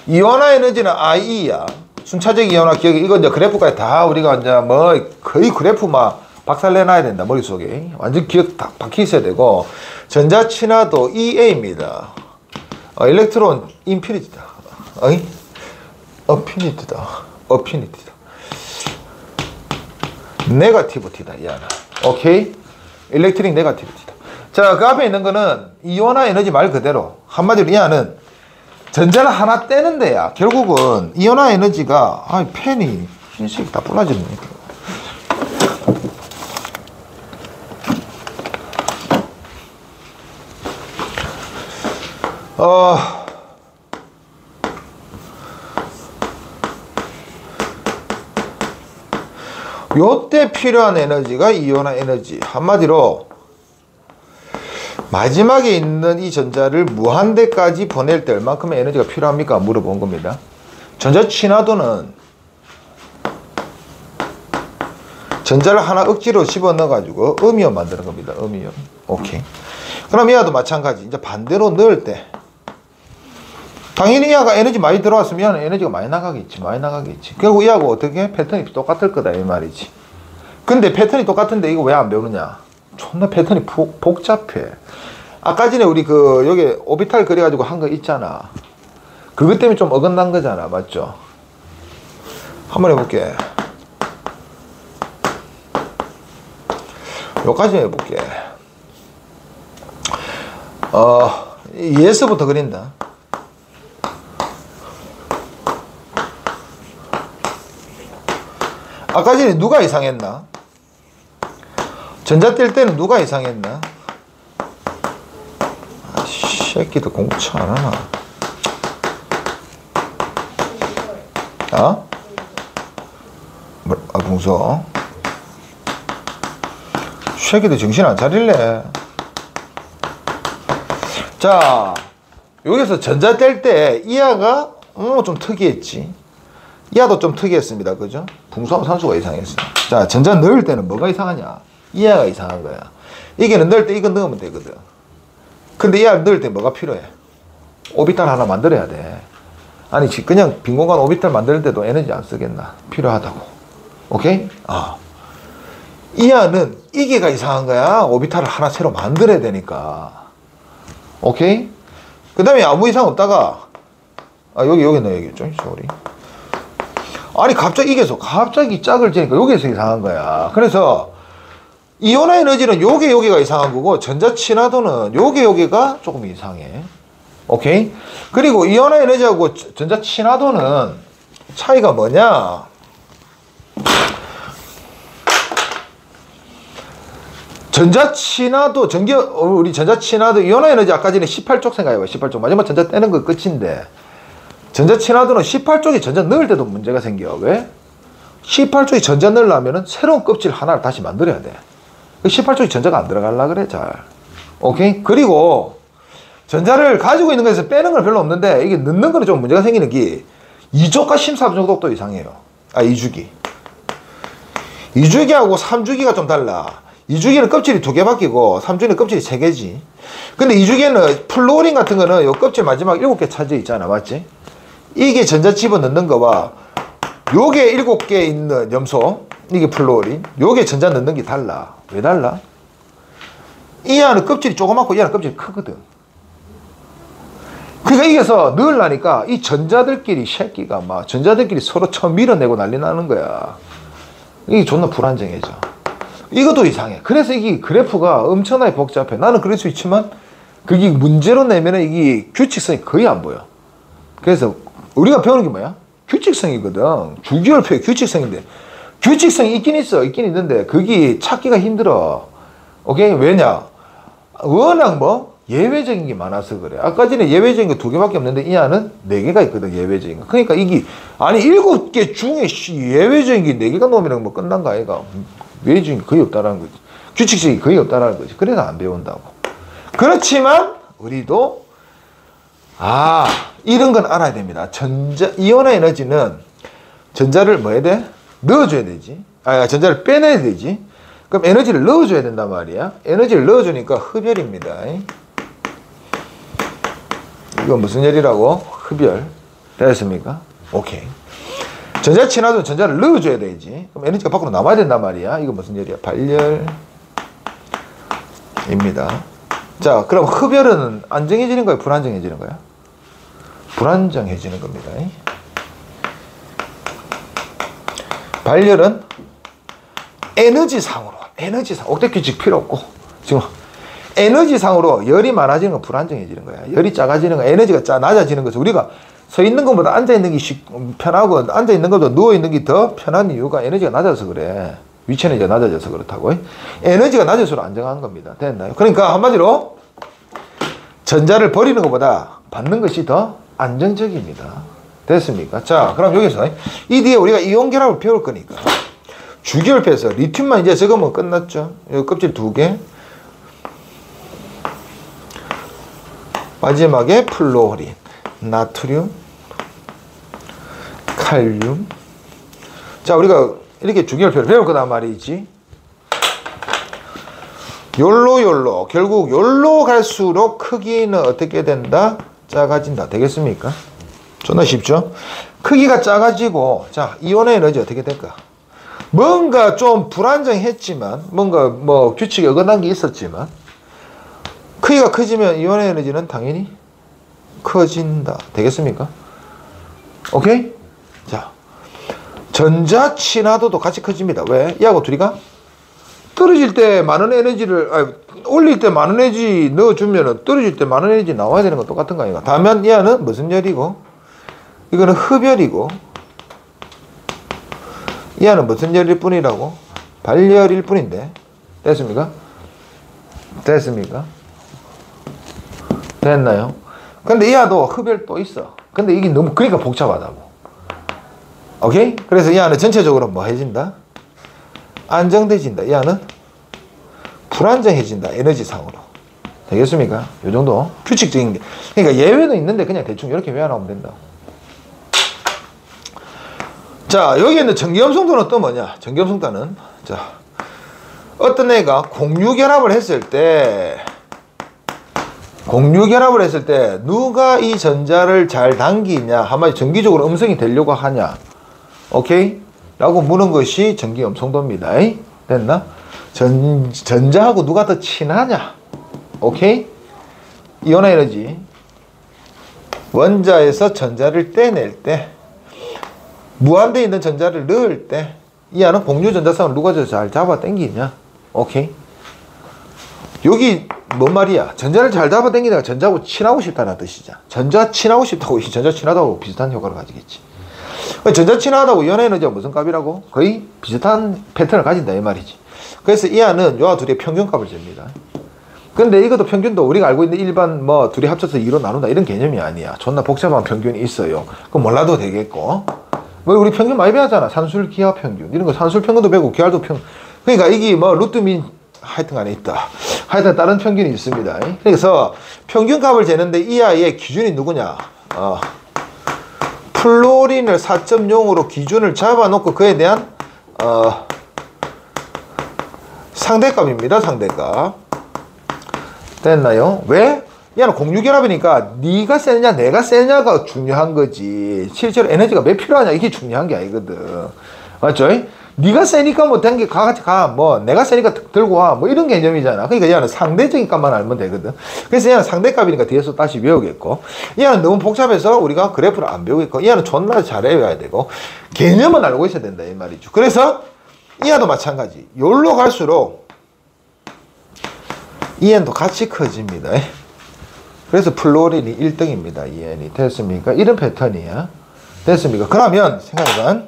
이온화 에너지는 IE야. 순차적 이온화 기억, 이거 이제 그래프까지 다 우리가 이제 뭐 거의 그래프 막 박살내놔야 된다, 머릿속에. 완전 기억 다 박혀 있어야 되고, 전자 친화도 EA입니다. 일렉트론 인피니티다. 어피니티다. 네거티브티다, 이 하나. 오케이? 일렉트릭 네거티브티다. 자, 그 앞에 있는 거는 이온화 에너지 말 그대로. 한마디로 이 하나는 전자를 하나 떼는 데야. 결국은 이온화 에너지가, 펜이 흰색이 다 불라지네. 요때 필요한 에너지가 이온화 에너지. 한마디로 마지막에 있는 이 전자를 무한대까지 보낼 때 얼만큼의 에너지가 필요합니까? 물어본 겁니다. 전자 친화도는 전자를 하나 억지로 집어넣어 가지고 음이온 만드는 겁니다. 음이온. 오케이. 그럼 이하도 마찬가지. 이제 반대로 넣을 때 당연히 이하가 에너지 많이 들어왔으면 이하는 에너지가 많이 나가겠지. 결국 이하고 어떻게 패턴이 똑같을 거다, 이 말이지. 근데 패턴이 똑같은데 이거 왜 안 배우느냐? 존나 패턴이 복잡해. 아까 전에 우리 여기 오비탈 그려가지고 한 거 있잖아. 그것 때문에 좀 어긋난 거잖아. 맞죠? 한번 해볼게. 여기까지 해볼게. 예서부터 그린다. 아까 전에 누가 이상했나? 전자 뗄 때는 누가 이상했나? 새끼들 공부 참 안 하나? 봉서. 새끼들 정신 안 차릴래? 자, 여기서 전자 뗄 때 이하가 좀 특이했지. 이하도 좀 특이했습니다. 그죠? 붕수하면 산수가 이상했어. 자, 전자 넣을 때는 뭐가 이상하냐? 이하가 이상한 거야. 이게는 넣을 때 이거 넣으면 되거든. 근데 이하 넣을 때 뭐가 필요해? 오비탈 하나 만들어야 돼. 아니, 그냥 빈 공간 오비탈 만들 때도 에너지 안 쓰겠나? 필요하다고. 오케이? 이하는 이게가 이상한 거야. 오비탈을 하나 새로 만들어야 되니까. 오케이? 그 다음에 아무 이상 없다가, 여기 넣어야겠죠? 소리. 아니, 갑자기 이게서 갑자기 짝을 지니까 여기에서 이상한 거야. 그래서 이온화 에너지는 여기가 이상한 거고, 전자 친화도는 여기가 조금 이상해. 오케이? 그리고 이온화 에너지하고 전자 친화도는 차이가 뭐냐? 전자 친화도, 우리 전자 친화도, 이온화 에너지 아까 전에 18쪽 생각해봐. 18쪽. 마지막 전자 떼는 거 끝인데. 전자 친화도는 18쪽에 전자 넣을 때도 문제가 생겨. 왜? 18쪽에 전자 넣으려면 새로운 껍질 하나를 다시 만들어야 돼. 18쪽에 전자가 안 들어가려 그래, 잘. 오케이? 그리고 전자를 가지고 있는 것에서 빼는 건 별로 없는데, 이게 넣는 거는 좀 문제가 생기는 게 2쪽과 13쪽도 또 이상해요. 2주기. 2주기하고 3주기가 좀 달라. 2주기는 껍질이 2개밖이고 3주기는 껍질이 3개지. 근데 2주기에는 플로린 같은 거는 요 껍질 마지막 7개 차져 있잖아. 맞지? 이게 전자 집어넣는 거와 요게 7개 있는 염소, 이게 플로린, 요게 전자 넣는 게 달라. 왜 달라? 이 안은 껍질이 조그맣고 이 안은 껍질이 크거든. 그러니까 이게서 넣으려니까 이 전자들끼리 전자들끼리 서로 처음 밀어내고 난리 나는 거야. 이게 존나 불안정해져. 이것도 이상해. 그래서 이게 그래프가 엄청나게 복잡해. 나는 그럴 수 있지만 그게 문제로 내면은 이게 규칙성이 거의 안 보여. 그래서 우리가 배우는 게 뭐야? 규칙성이거든. 주기율표의 규칙성인데, 규칙성이 있긴 있는데 그게 찾기가 힘들어. 오케이? 왜냐? 워낙 예외적인 게 많아서 그래. 아까 전에 예외적인 거 2개밖에 없는데 이 안은 4개가 있거든, 예외적인 거. 그러니까 이게, 7개 중에 예외적인 게 4개가 넘으면 끝난 거 아이가? 예외적인 게 거의 없다라는 거지. 규칙성이 거의 없다라는 거지. 그래서 안 배운다고. 그렇지만 우리도 이런 건 알아야 됩니다. 이온화 에너지는 전자를 뭐 해야 돼? 넣어줘야 되지. 전자를 빼내야 되지. 그럼 에너지를 넣어줘야 된단 말이야. 에너지를 넣어주니까 흡열입니다. 이건 무슨 열이라고? 흡열. 됐습니까? 오케이. 전자 친화도는 전자를 넣어줘야 되지. 그럼 에너지가 밖으로 남아야 된단 말이야. 이거 무슨 열이야? 발열입니다. 자, 그럼 흡열은 안정해지는 거야? 불안정해지는 거야? 불안정해지는 겁니다. 발열은 에너지상으로, 옥대 규칙 필요 없고, 지금 에너지상으로 열이 많아지는 건 불안정해지는 거야. 열이 작아지는 건 에너지가 낮아지는 거죠. 우리가 서 있는 것보다 앉아 있는 게 편하고, 앉아 있는 것보다 누워 있는 게 더 편한 이유가 에너지가 낮아서 그래. 위치 에너지가 낮아져서 그렇다고. 에너지가 낮을수록 안정한 겁니다. 됐나요? 그러니까 한마디로 전자를 버리는 것보다 받는 것이 더 안정적입니다. 됐습니까? 자, 그럼 여기서 이 뒤에 우리가 이온 결합을 배울 거니까 주기를 빼서 리튬만 이제 적으면 끝났죠. 여기 껍질 2개. 마지막에 플로린, 나트륨, 칼륨. 자, 우리가 이렇게 주기율표를 배울 거단 말이지. 요로 결국 요로 갈수록 크기는 어떻게 된다? 작아진다. 되겠습니까? 존나 쉽죠? 크기가 작아지고, 자, 이온의 에너지 어떻게 될까? 뭔가 좀 불안정했지만, 뭔가 뭐 규칙에 어긋난 게 있었지만, 크기가 커지면 이온의 에너지는 당연히 커진다. 되겠습니까? 오케이? 자, 전자 친화도도 같이 커집니다. 왜? 이하고 둘이가 떨어질 때 많은 에너지를, 올릴 때 많은 에너지 넣어주면 떨어질 때 많은 에너지 나와야 되는 건 똑같은 거 아닌가? 다만 이하는 무슨 열이고, 이거는 흡열이고, 이하는 무슨 열일 뿐이라고? 발열일 뿐인데. 됐습니까? 됐습니까? 됐나요? 근데 이하도 흡열 또 있어. 근데 이게 너무, 그러니까 복잡하다고. 오케이? 그래서 이하는 전체적으로 뭐 해진다? 안정돼진다. 이하는 불안정해진다. 에너지상으로. 되겠습니까? 요 정도. 규칙적인 게. 그러니까 예외는 있는데 그냥 대충 이렇게 외워놓으면 된다. 자, 여기 있는 전기염성도는 또 뭐냐? 전기염성도는, 자, 어떤 애가 공유결합을 했을 때, 누가 이 전자를 잘 당기냐? 한마디 전기적으로 음성이 되려고 하냐? 오케이? 라고 묻는 것이 전기염성도입니다. 됐나? 전자하고 누가 더 친하냐? 오케이? 이온 에너지. 원자에서 전자를 떼낼 때, 무한대에 있는 전자를 넣을 때, 이하는 공유전자성을 누가 더 잘 잡아 당기냐? 오케이? 여기 뭔 말이야? 전자를 잘 잡아 당기다가 전자하고 친하고 싶다는 뜻이잖아. 전자 친하고 싶다고, 전자 친하다고 비슷한 효과를 가지겠지. 전자 친하다고 이온 에너지가 무슨 값이라고? 거의 비슷한 패턴을 가진다 이 말이지. 그래서 이하는 요와 둘의 평균값을 잽니다. 근데 이것도 평균도 우리가 알고 있는 일반 뭐 둘이 합쳐서 2로 나눈다 이런 개념이 아니야. 존나 복잡한 평균이 있어요. 그거 몰라도 되겠고. 뭐 우리 평균 많이 배웠잖아. 산술 기하 평균 이런 거, 산술 평균도 배우고 기하도 평균. 그러니까 이게 뭐 루트민 하여튼 간에 있다. 하여튼 다른 평균이 있습니다. 그래서 평균값을 재는데 이하의 기준이 누구냐? 플로린을 4.0으로 기준을 잡아놓고 그에 대한 상대값입니다. 상대값. 됐나요? 왜? 얘는 공유결합이니까 네가 세냐 내가 세냐가 중요한 거지. 실제로 에너지가 몇 필요하냐 이게 중요한 게 아니거든. 맞죠? 네가 세니까 뭐 된 게 같이 가. 뭐 내가 세니까 들고 와. 뭐 이런 개념이잖아. 그러니까 얘는 상대적인 값만 알면 되거든. 그래서 얘는 상대값이니까 뒤에서 다시 외우겠고, 얘는 너무 복잡해서 우리가 그래프를 안 배우겠고, 얘는 존나 잘 외워야 되고, 개념은 알고 있어야 된다 이 말이죠. 그래서 이하도 마찬가지. 요로 갈수록 EN도 같이 커집니다. 그래서 플로린이 1등입니다. EN이. 됐습니까? 이런 패턴이야. 됐습니까? 그러면 생각해봐.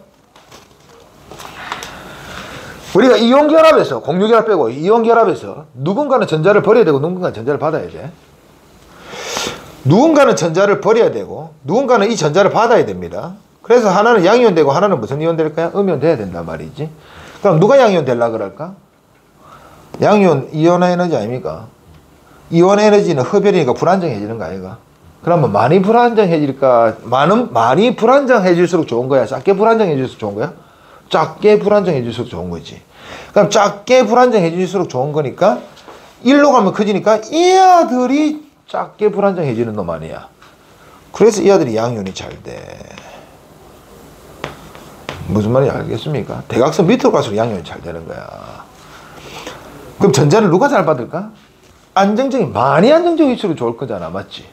우리가 이온결합에서, 공유결합 빼고 이온결합에서 누군가는 전자를 버려야 되고 누군가는 전자를 받아야 돼. 누군가는 전자를 버려야 되고 누군가는 이 전자를 받아야 됩니다. 그래서 하나는 양이온 되고 하나는 무슨 이온 될까요? 음이온 돼야 된단 말이지. 그럼 누가 양이온 되려고 그럴까? 양이온 이온 에너지 아닙니까? 이온 에너지는 흡열이니까 불안정해지는 거 아이가? 그러면 많이 불안정해질까? 많이 불안정해질수록 좋은 거야? 작게 불안정해질수록 좋은 거야? 작게 불안정해질수록 좋은 거지. 그럼 작게 불안정해질수록 좋은 거니까 1로 가면 커지니까 이 아들이 작게 불안정해지는 놈 아니야. 그래서 이 아들이 양이온이 잘 돼. 무슨 말인지 알겠습니까? 대각선 밑으로 갈수록 양용이 잘 되는 거야. 그럼 전자를 누가 잘 받을까? 많이 안정적인 위치로 좋을 거잖아. 맞지?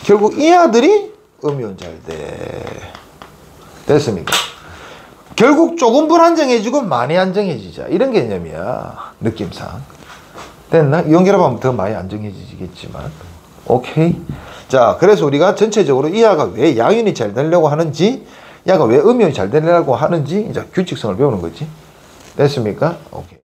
결국 이 아들이 음이온 잘 돼. 됐습니까? 결국 조금 불안정해지고 많이 안정해지자. 이런 개념이야. 느낌상. 됐나? 이온 결합하면 더 많이 안정해지겠지만. 오케이? 자, 그래서 우리가 전체적으로 이 아가 왜 양윤이 잘 되려고 하는지, 이 아가 왜 음이온이 잘 되려고 하는지 이제 규칙성을 배우는 거지. 됐습니까? 오케이.